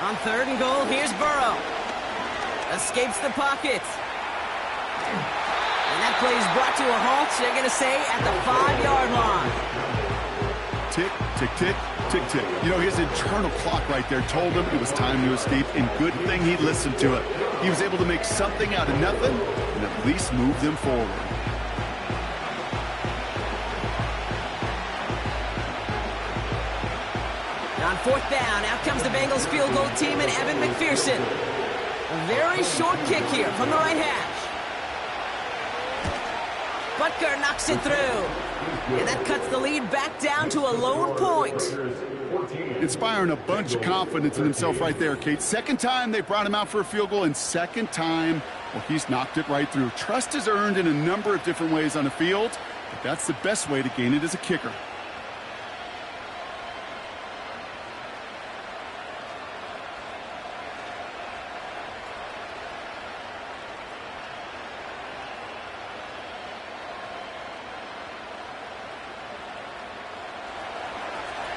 On 3rd and goal, here's Burrow. Escapes the pocket. And that play is brought to a halt, so they're going to say at the 5-yard line. Tick, tick, tick, tick, tick. You know, his internal clock right there told him it was time to escape, and good thing he listened to it. He was able to make something out of nothing and at least move them forward. On 4th down, out comes the Bengals field goal team and Evan McPherson. A very short kick here from the right hash. Butker knocks it through. And that cuts the lead back down to a lone point. Inspiring a bunch of confidence in himself right there, Kate. 2nd time they brought him out for a field goal, and 2nd time, well, he's knocked it right through. Trust is earned in a number of different ways on the field, but that's the best way to gain it as a kicker.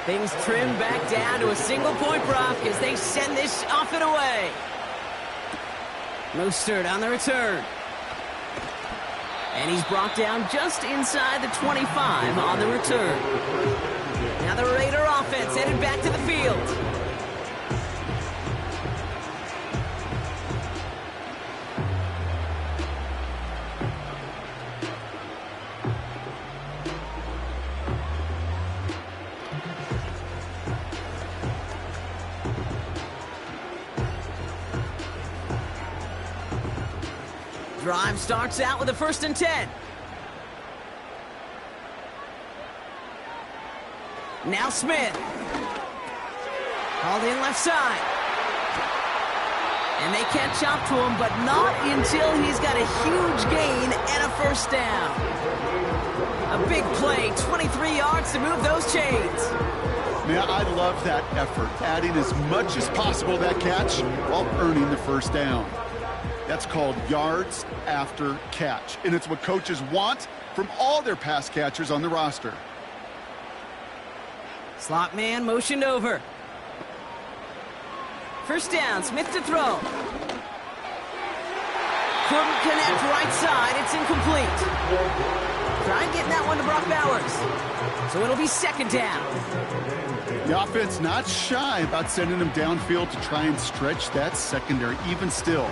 Things trim back down to a single-point prop as they send this off and away. Mostert on the return. And he's brought down just inside the 25 on the return. Now the Raider offense headed back to the field. Drive starts out with a 1st and 10. Now Smith. Called in left side. And they catch up to him, but not until he's got a huge gain and a 1st down. A big play, 23 yards to move those chains. Man, I love that effort, adding as much as possible to that catch while earning the 1st down. That's called yards after catch, and it's what coaches want from all their pass catchers on the roster. Slot man motioned over. 1st down, Smith to throw. Couldn't connect right side, it's incomplete. Try getting that one to Brock Bowers. So it'll be 2nd down. The offense not shy about sending him downfield to try and stretch that secondary. Even still,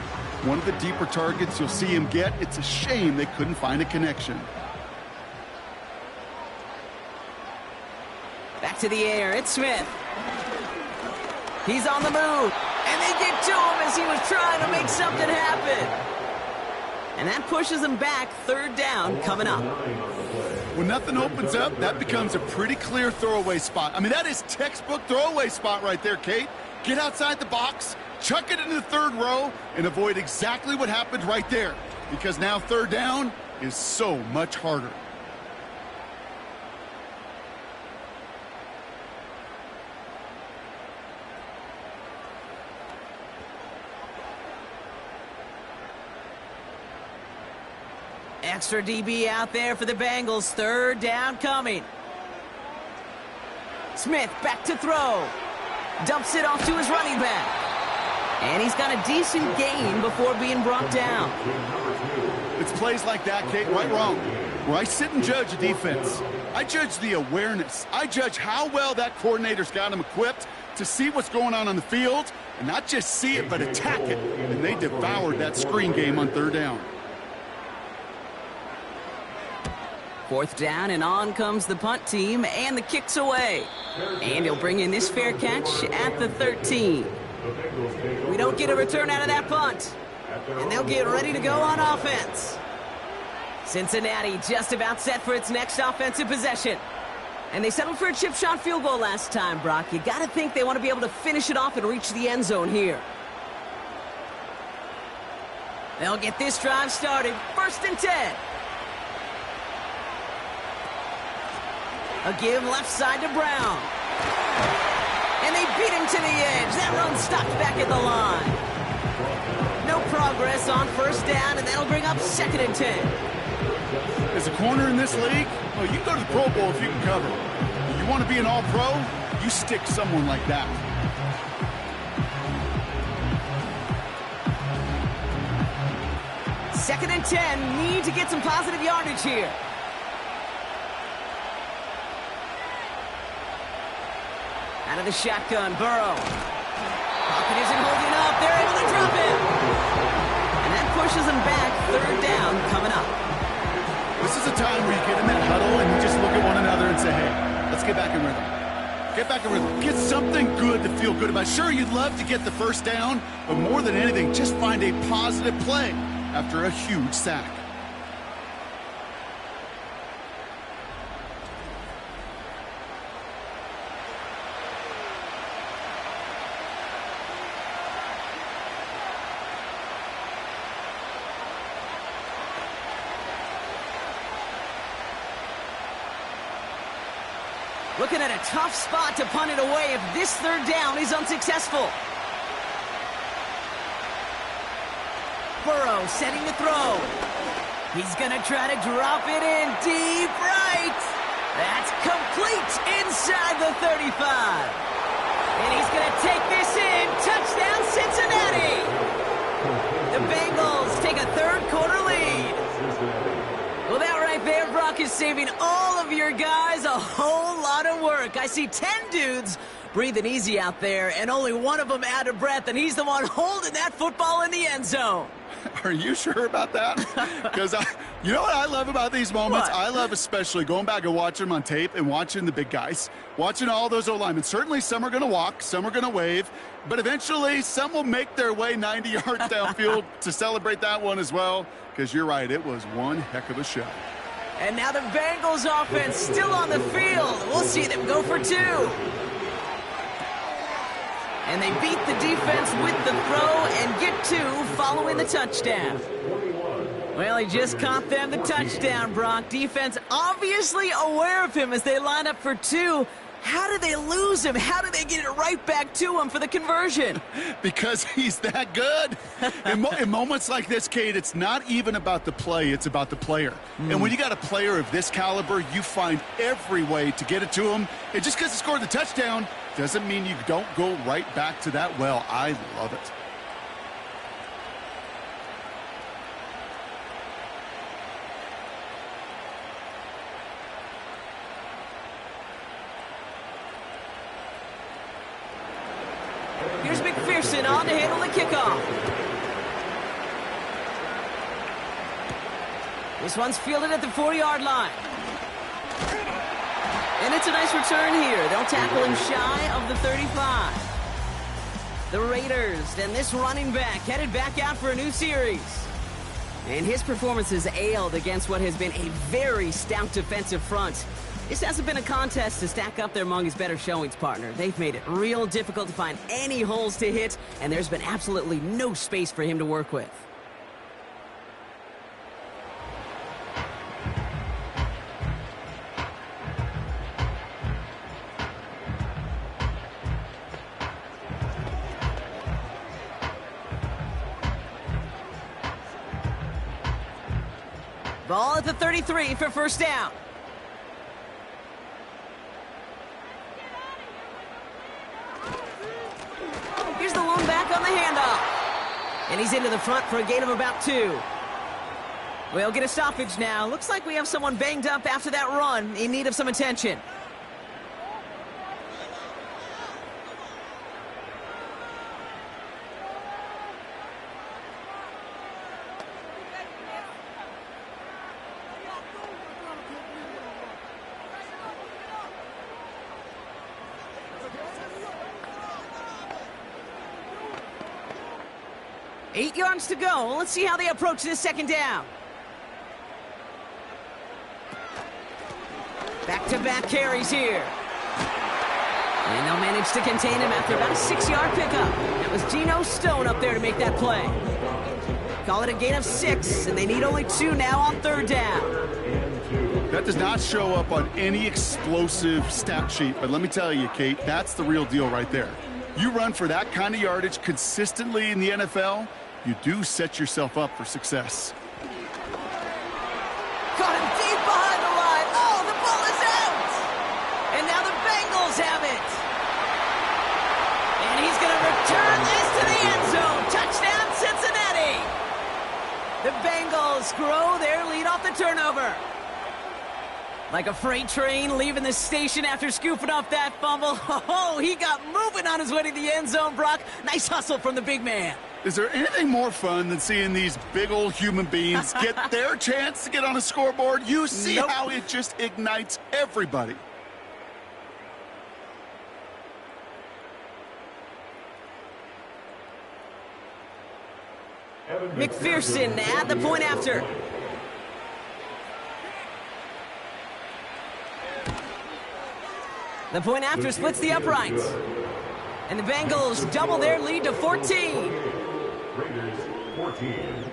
one of the deeper targets you'll see him get. It's a shame they couldn't find a connection. Back to the air, it's Smith. He's on the move, and they get to him as he was trying to make something happen. And that pushes him back, 3rd down coming up. When nothing opens up, that becomes a pretty clear throwaway spot. I mean, that is textbook throwaway spot right there, Kate. Get outside the box, chuck it into the 3rd row, and avoid exactly what happened right there. Because now 3rd down is so much harder. Extra DB out there for the Bengals. 3rd down coming. Smith back to throw. Dumps it off to his running back. And he's got a decent gain before being brought down. It's plays like that, Kate, right wrong, where I sit and judge a defense. I judge the awareness. I judge how well that coordinator's got him equipped to see what's going on the field, and not just see it, but attack it. And they devoured that screen game on 3rd down. 4th down, and on comes the punt team, and the kick's away. And he'll bring in this fair catch at the 13. We don't get a return out of that punt. And they'll get ready to go on offense. Cincinnati just about set for its next offensive possession. And they settled for a chip shot field goal last time, Brock. You got to think they want to be able to finish it off and reach the end zone here. They'll get this drive started. 1st and 10. A give left side to Brown. And they beat him to the edge. That run stopped back at the line. No progress on 1st down, and that'll bring up 2nd and 10. As a corner in this league, well, you go to the Pro Bowl if you can cover. If you want to be an all-pro, you stick someone like that. Second and 10. Need to get some positive yardage here. Out of the shotgun, Burrow. Pocket isn't holding up. They're able to drop him. And that pushes him back. 3rd down coming up. This is a time where you get in that huddle and you just look at one another and say, hey, let's get back in rhythm. Get back in rhythm. Get something good to feel good about. Sure, you'd love to get the 1st down, but more than anything, just find a positive play after a huge sack. Looking at a tough spot to punt it away if this 3rd down is unsuccessful. Burrow setting the throw. He's going to try to drop it in deep right. That's complete inside the 35. And he's going to take this in. Touchdown, Cincinnati. The Bengals take a 3rd quarter lead. Well, that right there, Brock, is saving all of your guys a whole lot of work. I see 10 dudes breathing easy out there, and only one of them out of breath, and he's the one holding that football in the end zone. Are you sure about that? Because you know what I love about these moments? What? I love especially going back and watching them on tape and watching the big guys, watching all those O-linemen. Certainly some are going to walk, some are going to wave, but eventually some will make their way 90 yards downfield to celebrate that one as well, because you're right, it was one heck of a show. And now the Bengals offense still on the field. We'll see them go for 2. And they beat the defense with the throw and get 2 following the touchdown. Well, he just caught them the touchdown, Brock. Defense obviously aware of him as they line up for 2. How did they lose him? How did they get it right back to him for the conversion? Because he's that good. In moments like this, Kate, it's not even about the play, it's about the player. And when you got a player of this caliber, you find every way to get it to him. And just because he scored the touchdown doesn't mean you don't go right back to that well. I love it. Here's McPherson on to handle the kickoff. This one's fielded at the 40-yard line. And it's a nice return here. They'll tackle him shy of the 35. The Raiders and this running back headed back out for a new series. And his performance has ailed against what has been a very stout defensive front. This hasn't been a contest to stack up there among his better showings, partner. They've made it real difficult to find any holes to hit, and there's been absolutely no space for him to work with. Ball at the 33 for first down. Here's the lone back on the handoff. And he's into the front for a gain of about 2. We'll get a stoppage now. Looks like we have someone banged up after that run, in need of some attention. Eight yards to go. Let's see how they approach this second down. Back-to-back carries here. And they'll manage to contain him after about a 6-yard pickup. That was Geno Stone up there to make that play. Call it a gain of 6, and they need only 2 now on third down. That does not show up on any explosive stat sheet, but let me tell you, Kate, that's the real deal right there. You run for that kind of yardage consistently in the NFL, you do set yourself up for success. Caught him deep behind the line. Oh, the ball is out. And now the Bengals have it. And he's going to return this to the end zone. Touchdown, Cincinnati. The Bengals grow their lead off the turnover. Like a freight train leaving the station after scooping up that fumble. Oh, he got moving on his way to the end zone, Brock. Nice hustle from the big man. Is there anything more fun than seeing these big old human beings get their chance to get on a scoreboard? You see how it just ignites everybody. McPherson at the point after. The point after splits the uprights. And the Bengals double their lead to 14. Raiders 14.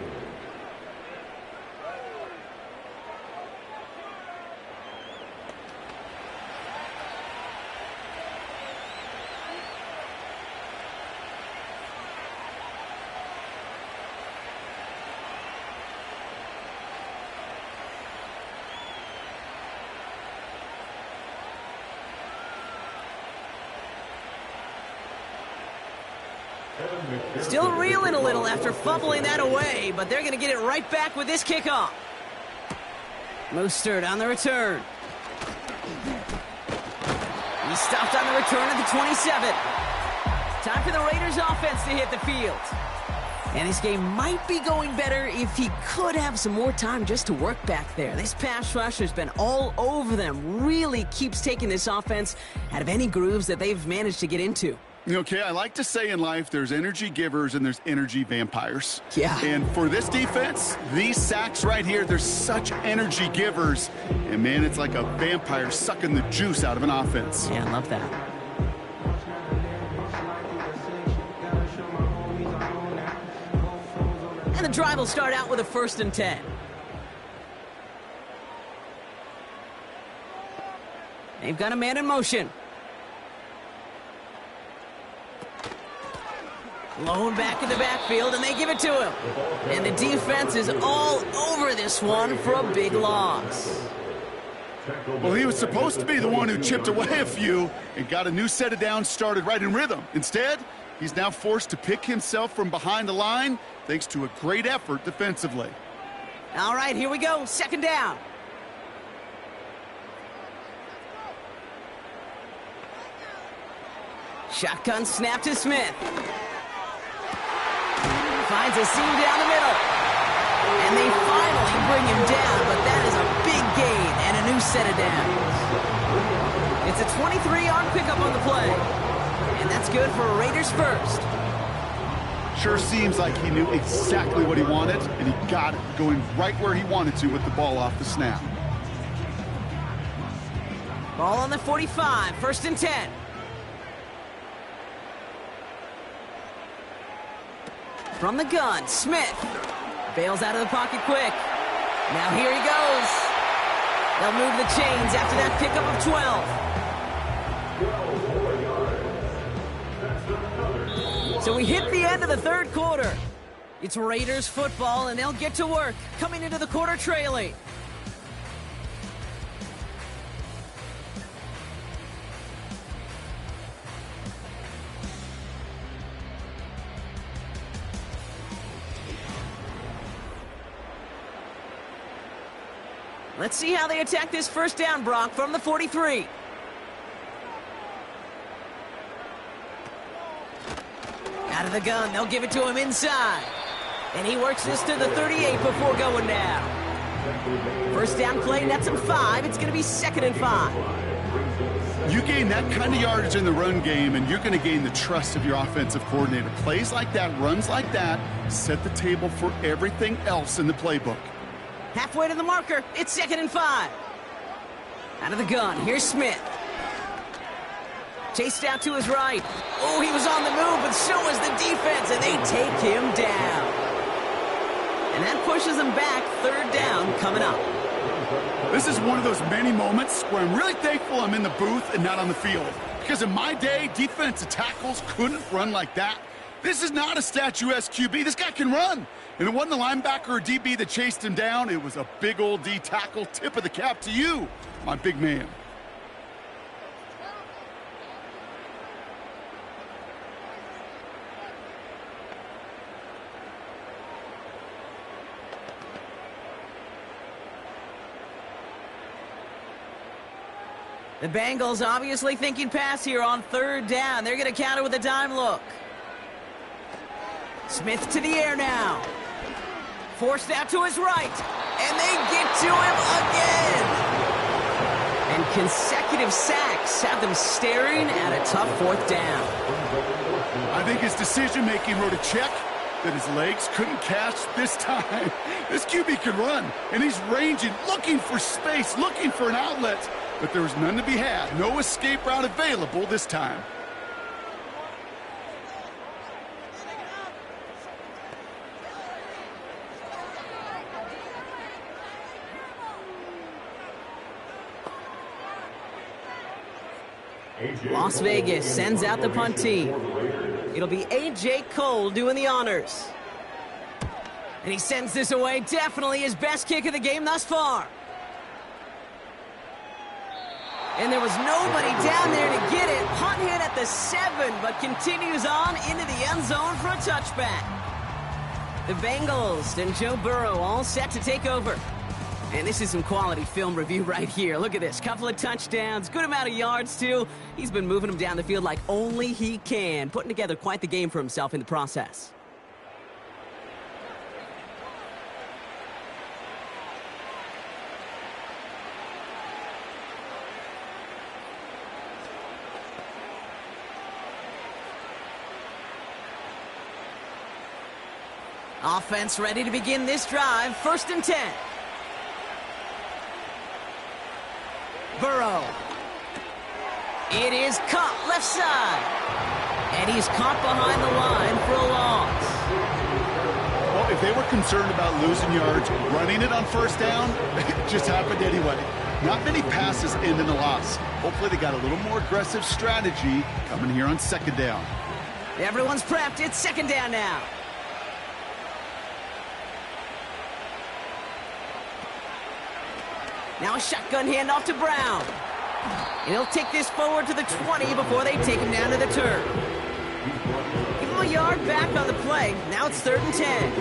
Still reeling a little after fumbling that away, but they're going to get it right back with this kickoff. Mostert on the return. He stopped on the return at the 27. Time for the Raiders offense to hit the field. And this game might be going better if he could have some more time just to work back there. This pass rush has been all over them. Really keeps taking this offense out of any grooves that they've managed to get into. Okay, I like to say in life there's energy givers and there's energy vampires. Yeah. And for this defense, these sacks right here, they're such energy givers. And, man, it's like a vampire sucking the juice out of an offense. Yeah, I love that. And the drive will start out with a 1st and 10. They've got a man in motion. Lone back in the backfield, and they give it to him. And the defense is all over this one for a big loss. Well, he was supposed to be the one who chipped away a few and got a new set of downs started right in rhythm. Instead, he's now forced to pick himself from behind the line thanks to a great effort defensively. All right, here we go. 2nd down. Shotgun snap to Smith. Finds a seam down the middle. And they finally bring him down, but that is a big gain and a new set of downs. It's a 23-yard pickup on the play. And that's good for a Raiders first. Sure seems like he knew exactly what he wanted, and he got it going right where he wanted to with the ball off the snap. Ball on the 45, 1st and 10. From the gun, Smith bails out of the pocket quick. Now here he goes. They'll move the chains after that pickup of 12. So we hit the end of the 3rd quarter. It's Raiders football, and they'll get to work coming into the quarter trailing. Let's see how they attack this 1st down, Brock, from the 43. Out of the gun, they'll give it to him inside. And he works this to the 38 before going down. 1st down play, nets him 5. It's going to be 2nd and 5. You gain that kind of yardage in the run game, and you're going to gain the trust of your offensive coordinator. Plays like that, runs like that, set the table for everything else in the playbook. Halfway to the marker, it's 2nd and 5. Out of the gun, here's Smith. Chased out to his right. Oh, he was on the move, but so was the defense, and they take him down. And that pushes them back. 3rd down coming up. This is one of those many moments where I'm really thankful I'm in the booth and not on the field. Because in my day, defensive tackles couldn't run like that. This is not a statuesque QB. This guy can run. And it wasn't the linebacker or DB that chased him down. It was a big old D tackle. Tip of the cap to you, my big man. The Bengals obviously thinking pass here on 3rd down. They're going to counter with a dime look. Smith to the air now. Forced out to his right. And they get to him again. And consecutive sacks have them staring at a tough 4th down. I think his decision-making wrote a check that his legs couldn't catch this time. This QB can run, and he's ranging, looking for space, looking for an outlet. But there was none to be had. No escape route available this time. Las Vegas sends out the punt team. It'll be A.J. Cole doing the honors. And he sends this away. Definitely his best kick of the game thus far. And there was nobody down there to get it. Punt hit at the 7, but continues on into the end zone for a touchback. The Bengals and Joe Burrow all set to take over. And this is some quality film review right here. Look at this. Couple of touchdowns, good amount of yards, too. He's been moving them down the field like only he can, putting together quite the game for himself in the process. Offense ready to begin this drive. 1st and 10. Burrow. It is caught left side. And he's caught behind the line for a loss. Well, if they were concerned about losing yards, running it on 1st down, it just happened anyway. Not many passes end in a loss. Hopefully they got a little more aggressive strategy coming here on 2nd down. Everyone's prepped. It's 2nd down now. Now a shotgun handoff to Brown. And he'll take this forward to the 20 before they take him down to the turf. Give him a yard back on the play. Now it's 3rd and 10.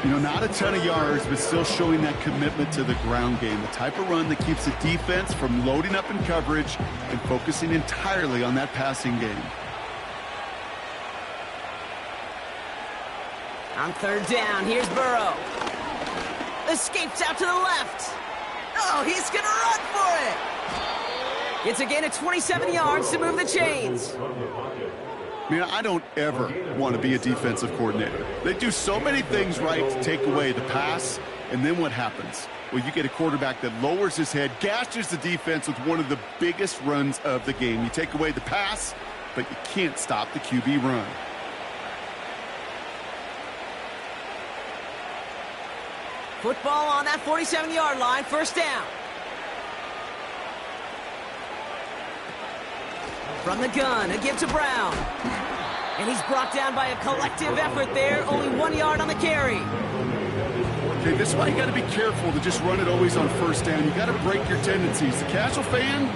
You know, not a ton of yards, but still showing that commitment to the ground game. The type of run that keeps the defense from loading up in coverage and focusing entirely on that passing game. On 3rd down, here's Burrow. Escapes out to the left. Oh, he's going to run for it. It's a gain of 27 yards to move the chains. Man, I don't ever want to be a defensive coordinator. They do so many things right to take away the pass, and then what happens? Well, you get a quarterback that lowers his head, gashes the defense with one of the biggest runs of the game. You take away the pass, but you can't stop the QB run. Football on that 47-yard line, 1st down. From the gun, a give to Brown. And he's brought down by a collective effort there, only 1 yard on the carry. Okay, this is why you got to be careful to just run it always on 1st down. You got to break your tendencies. The casual fan,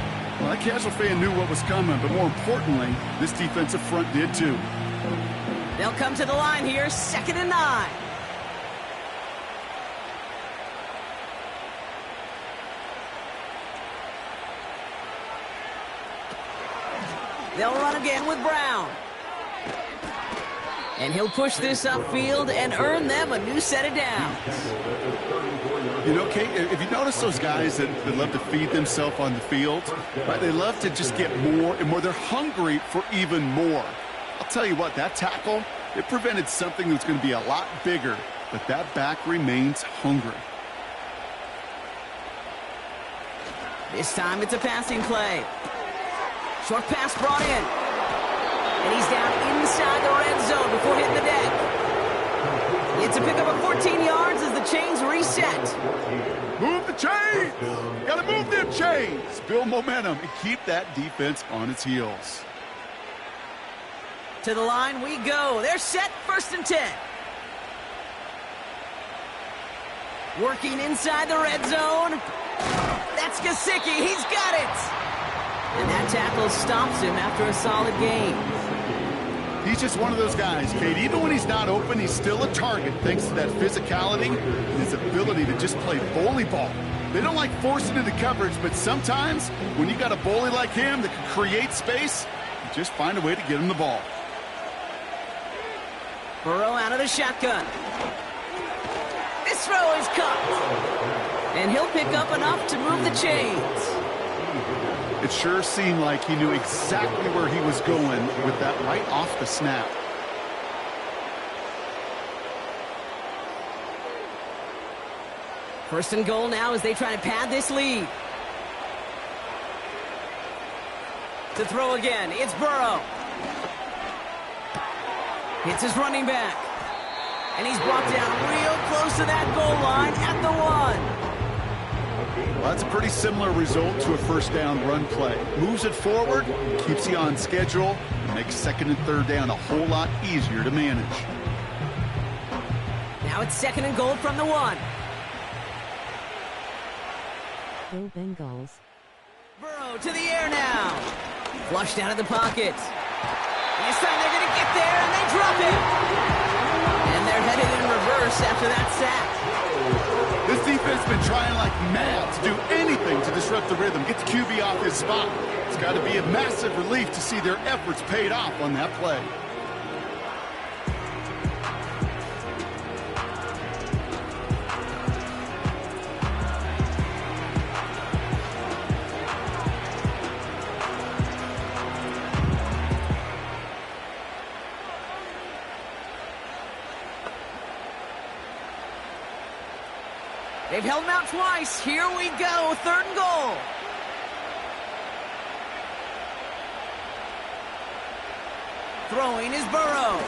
well, that casual fan knew what was coming, but more importantly, this defensive front did too. They'll come to the line here, 2nd and 9. They'll run again with Brown. And he'll push this upfield and earn them a new set of downs. You know, Kate, if you notice those guys that love to feed themselves on the field, right? They love to just get more and more. They're hungry for even more. I'll tell you what, that tackle, it prevented something that's going to be a lot bigger, but that back remains hungry. This time it's a passing play. Short pass brought in. And he's down inside the red zone before hitting the deck. It's a pickup of 14 yards as the chains reset. Move the chains! Gotta move them chains! Build momentum and keep that defense on its heels. To the line we go. They're set, 1st and 10. Working inside the red zone. That's Gesicki. He's got it. And that tackle stops him after a solid gain. He's just one of those guys, Kate. Even when he's not open, he's still a target thanks to that physicality and his ability to just play bully ball. They don't like forcing into coverage, but sometimes when you got a bully like him that can create space, you just find a way to get him the ball. Burrow out of the shotgun. This throw is caught. And he'll pick up enough to move the chains. It sure seemed like he knew exactly where he was going with that right off the snap. First and goal now as they try to pad this lead. To throw again, it's Burrow. Hits his running back. And he's brought down real close to that goal line at the 1. Well, that's a pretty similar result to a 1st down run play. Moves it forward, keeps you on schedule, and makes 2nd and 3rd down a whole lot easier to manage. Now it's 2nd and goal from the 1. Go Bengals. Burrow to the air now. Flushed out of the pocket. This time they're going to get there, and they drop it. And they're headed in reverse after that sack. This defense been trying like mad to do anything to disrupt the rhythm, get the QB off his spot. It's got to be a massive relief to see their efforts paid off on that play. They've held him out twice. Here we go. 3rd and goal. Throwing is Burrow.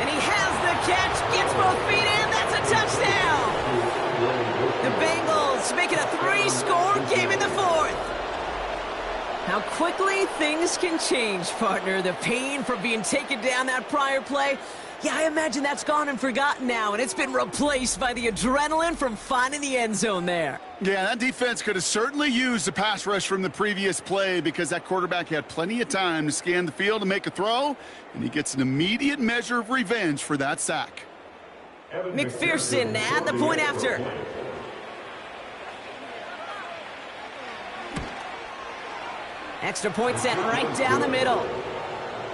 And he has the catch. Gets both feet in. That's a touchdown. The Bengals make it a 3-score game in the 4th. How quickly things can change, partner. The pain from being taken down that prior play. Yeah, I imagine that's gone and forgotten now, and it's been replaced by the adrenaline from finding the end zone there. Yeah, that defense could have certainly used the pass rush from the previous play because that quarterback had plenty of time to scan the field and make a throw, and he gets an immediate measure of revenge for that sack. McPherson at the point after. Extra point set right down the middle.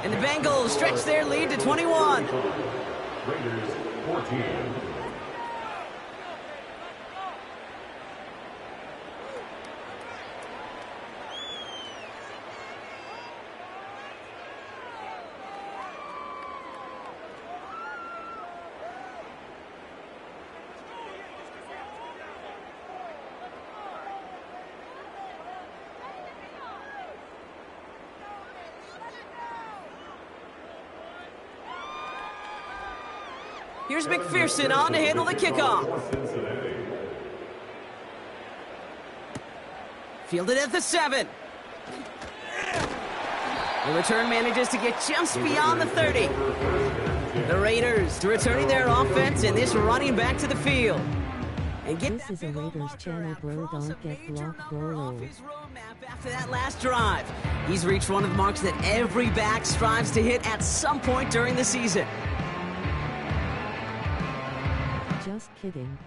And the Bengals stretch their lead to 21. Raiders 14. Here's McPherson on to handle the kickoff. Fielded at the 7. The return manages to get just beyond the 30. The Raiders returning their offense and this running back to the field. And get This is a Raiders channel, bro. Don't get blocked, bro. After that last drive, he's reached one of the marks that every back strives to hit at some point during the season. Just kidding.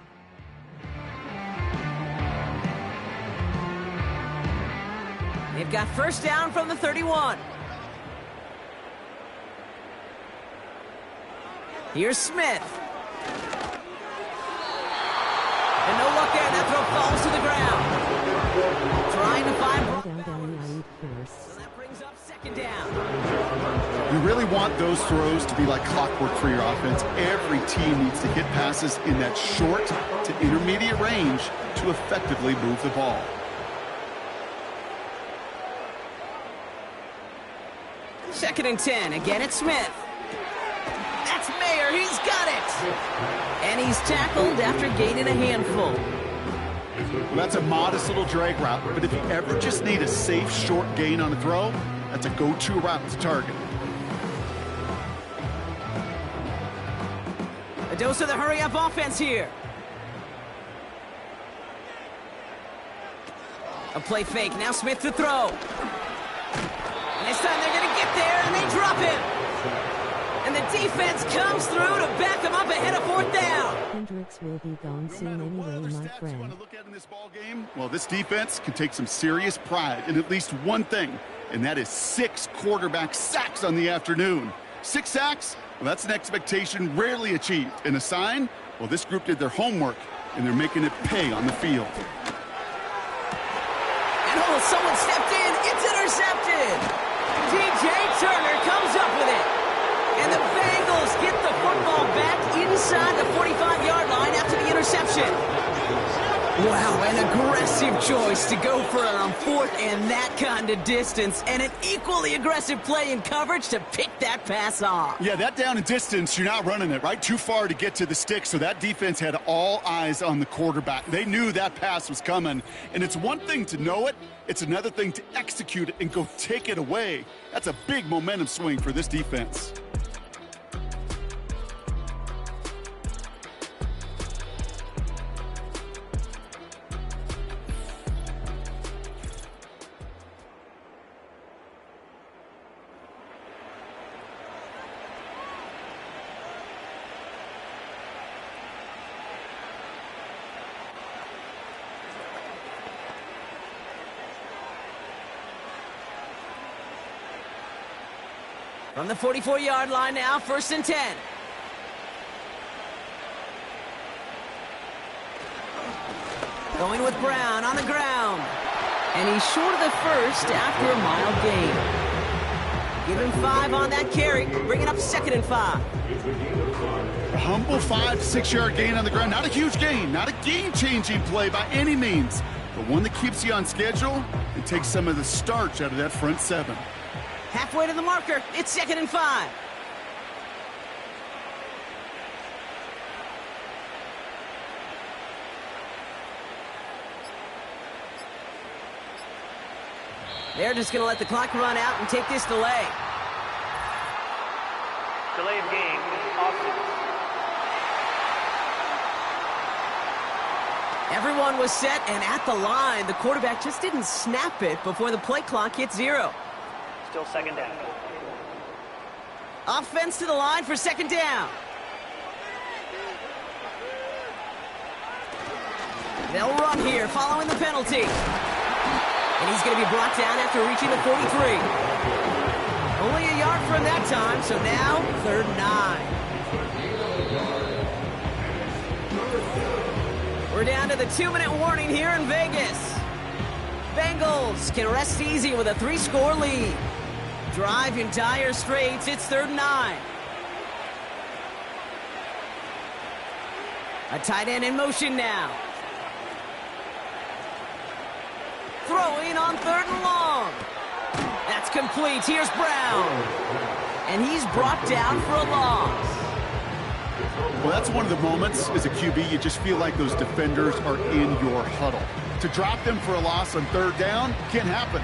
They've got first down from the 31. Here's Smith. And no luck there. That throw falls to the ground. Trying to find... So that brings up 2nd down. You really want those throws to be like clockwork for your offense. Every team needs to hit passes in that short to intermediate range to effectively move the ball. Second and 10. Again, it's Smith. That's Mayer. He's got it. And he's tackled after gaining a handful. Well, that's a modest little drag route, but if you ever just need a safe, short gain on a throw, that's a go-to route to target. A dose of the hurry-up offense here. A play fake. Now Smith to throw. And this time they're going to get there, and they drop him. And the defense comes through to back him up ahead of 4th down. Hendricks will be gone soon anyway, my friend. Want to look at in this ball game? Well, this defense can take some serious pride in at least one thing, and that is 6 quarterback sacks on the afternoon. 6 sacks? Well, that's an expectation rarely achieved. And a sign? Well, this group did their homework, and they're making it pay on the field. And oh, someone stepped in. It's intercepted. DJ Turner comes up with it. And the Bengals get the football back inside the 45-yard line after the interception. Wow, an aggressive choice to go for it on 4th and that kind of distance, and an equally aggressive play in coverage to pick that pass off. Yeah, that down and distance, you're not running it, right? Too far to get to the stick, so that defense had all eyes on the quarterback. They knew that pass was coming, and it's one thing to know it, it's another thing to execute it and go take it away. That's a big momentum swing for this defense. From the 44-yard line now, 1st and 10. Going with Brown on the ground. And he's short of the first after a mild gain. Give him 5 on that carry, bringing up 2nd and 5. A humble 5 to 6 yard gain on the ground. Not a huge gain, not a game-changing play by any means, but one that keeps you on schedule and takes some of the starch out of that front 7. Halfway to the marker, it's 2nd and 5. They're just going to let the clock run out and take this delay. Delay of game, offense. Everyone was set and at the line. The quarterback just didn't snap it before the play clock hit 0. Still 2nd down. Offense to the line for 2nd down. They'll run here following the penalty. And he's going to be brought down after reaching the 43. Only a yard from that time, so now 3rd and 9. We're down to the 2-minute warning here in Vegas. Bengals can rest easy with a 3-score lead. Drive in dire straits, it's 3rd and 9. A tight end in motion now. Throwing on 3rd and long. That's complete. Here's Brown. And he's brought down for a loss. Well, that's one of the moments as a QB you just feel like those defenders are in your huddle. To drop them for a loss on 3rd down can't happen.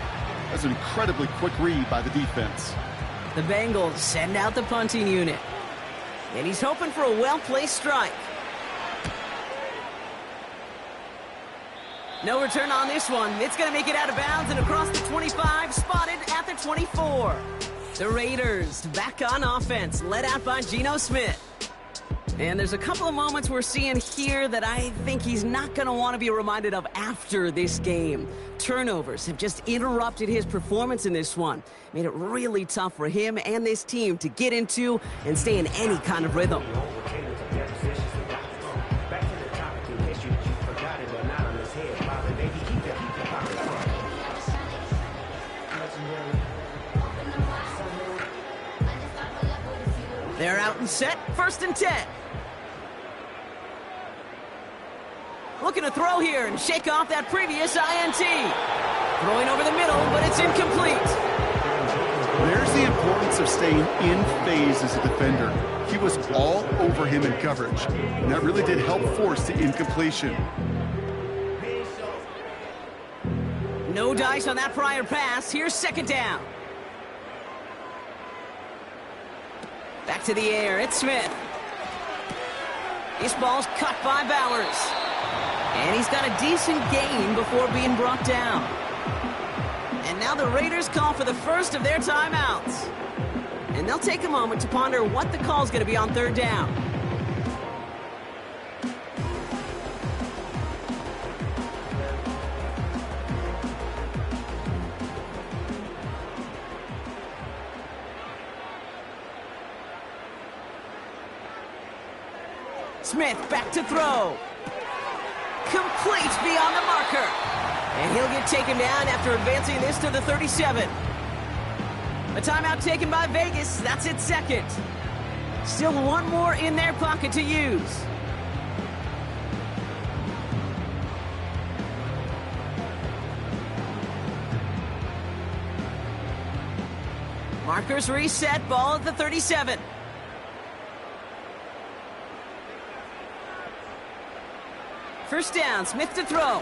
That's an incredibly quick read by the defense. The Bengals send out the punting unit. And he's hoping for a well-placed strike. No return on this one. It's going to make it out of bounds and across the 25, spotted at the 24. The Raiders back on offense, led out by Geno Smith. And there's a couple of moments we're seeing here that I think he's not going to want to be reminded of after this game. Turnovers have just interrupted his performance in this one. Made it really tough for him and this team to get into and stay in any kind of rhythm. They're out and set, 1st and 10. Looking to throw here and shake off that previous INT. Throwing over the middle, but it's incomplete. There's the importance of staying in phase as a defender. He was all over him in coverage, and that really did help force the incompletion. No dice on that prior pass. Here's 2nd down. Back to the air, it's Smith. This ball's cut by Bowers. And he's got a decent gain before being brought down. And now the Raiders call for the first of their timeouts. And they'll take a moment to ponder what the call's going to be on 3rd down. Smith back to throw. Complete beyond the marker. And he'll get taken down after advancing this to the 37. A timeout taken by Vegas. That's its 2nd. Still one more in their pocket to use. Markers reset, ball at the 37. First down, Smith to throw.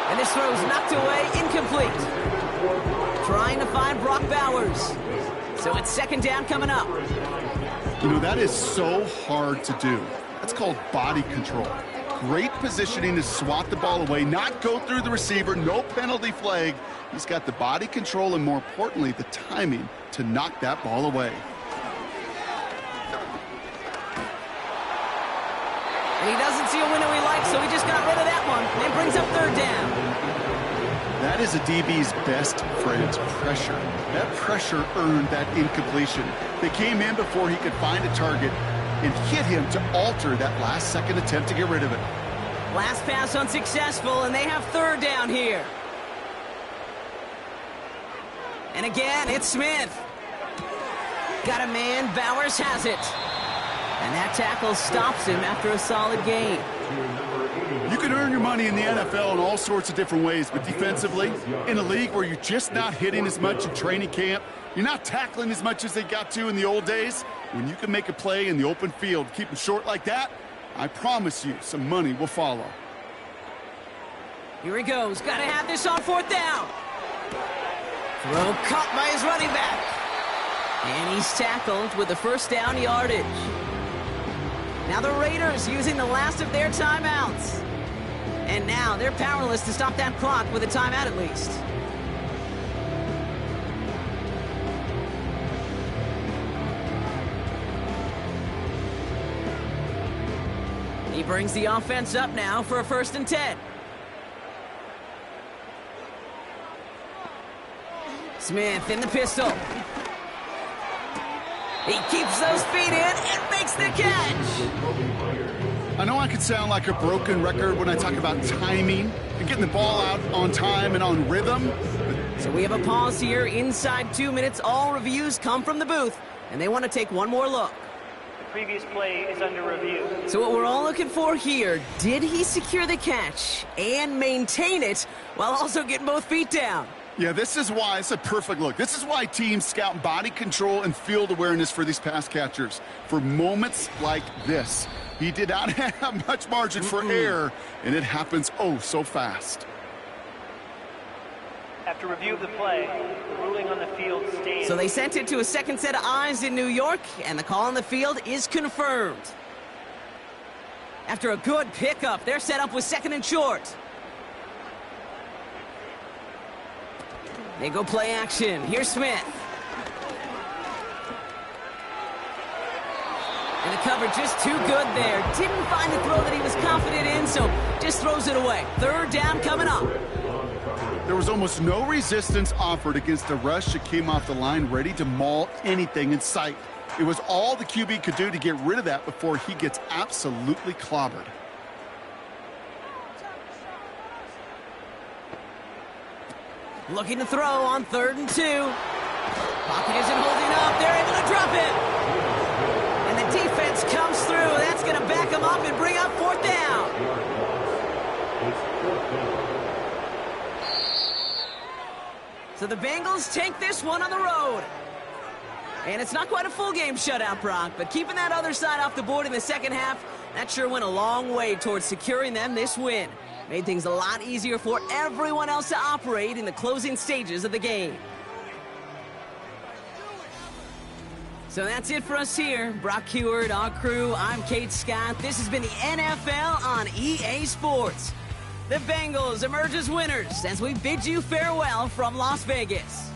And this throw is knocked away, incomplete. Trying to find Brock Bowers. So it's 2nd down coming up. You know, that is so hard to do. That's called body control. Great positioning to swat the ball away, not go through the receiver, no penalty flag. He's got the body control and, more importantly, the timing to knock that ball away. And he doesn't see a window he likes, so he just got rid of that one. And brings up 3rd down. That is a DB's best friend, pressure. That pressure earned that incompletion. They came in before he could find a target and hit him to alter that last-second attempt to get rid of it. Last pass unsuccessful, and they have third down here. And again, it's Smith. Got a man, Bowers has it. And that tackle stops him after a solid gain. You can earn your money in the NFL in all sorts of different ways, but defensively, in a league where you're just not hitting as much in training camp, you're not tackling as much as they got to in the old days, when you can make a play in the open field, keep it short like that, I promise you some money will follow. Here he goes. Got to have this on fourth down. Throw caught by his running back. And he's tackled with the first down yardage. Now the Raiders using the last of their timeouts. And now they're powerless to stop that clock with a timeout at least. He brings the offense up now for a 1st and 10. Smith in the pistol. He keeps those feet in and makes the catch. I know I could sound like a broken record when I talk about timing and getting the ball out on time and on rhythm. So we have a pause here inside 2 minutes. All reviews come from the booth, and they want to take one more look. The previous play is under review. So what we're all looking for here, did he secure the catch and maintain it while also getting both feet down? Yeah, this is why it's a perfect look. This is why teams scout body control and field awareness for these pass catchers. For moments like this, he did not have much margin for error, and it happens oh so fast. After review of the play, the ruling on the field stands. So they sent it to a second set of eyes in New York, and the call on the field is confirmed. After a good pickup, they're set up with 2nd and short. They go play action. Here's Smith. And the cover just too good there. Didn't find the throw that he was confident in, so just throws it away. 3rd down coming up. There was almost no resistance offered against a rush that came off the line ready to maul anything in sight. It was all the QB could do to get rid of that before he gets absolutely clobbered. Looking to throw on 3rd and 2. Pocket isn't holding up. They're able to drop it. And the defense comes through. That's going to back them up and bring up 4th down. So the Bengals take this one on the road. And it's not quite a full game shutout, Brock, but keeping that other side off the board in the second half, that sure went a long way towards securing them this win. Made things a lot easier for everyone else to operate in the closing stages of the game. So that's it for us here. Brock Heward, our crew, I'm Kate Scott. This has been the NFL on EA Sports. The Bengals emerge as winners as we bid you farewell from Las Vegas.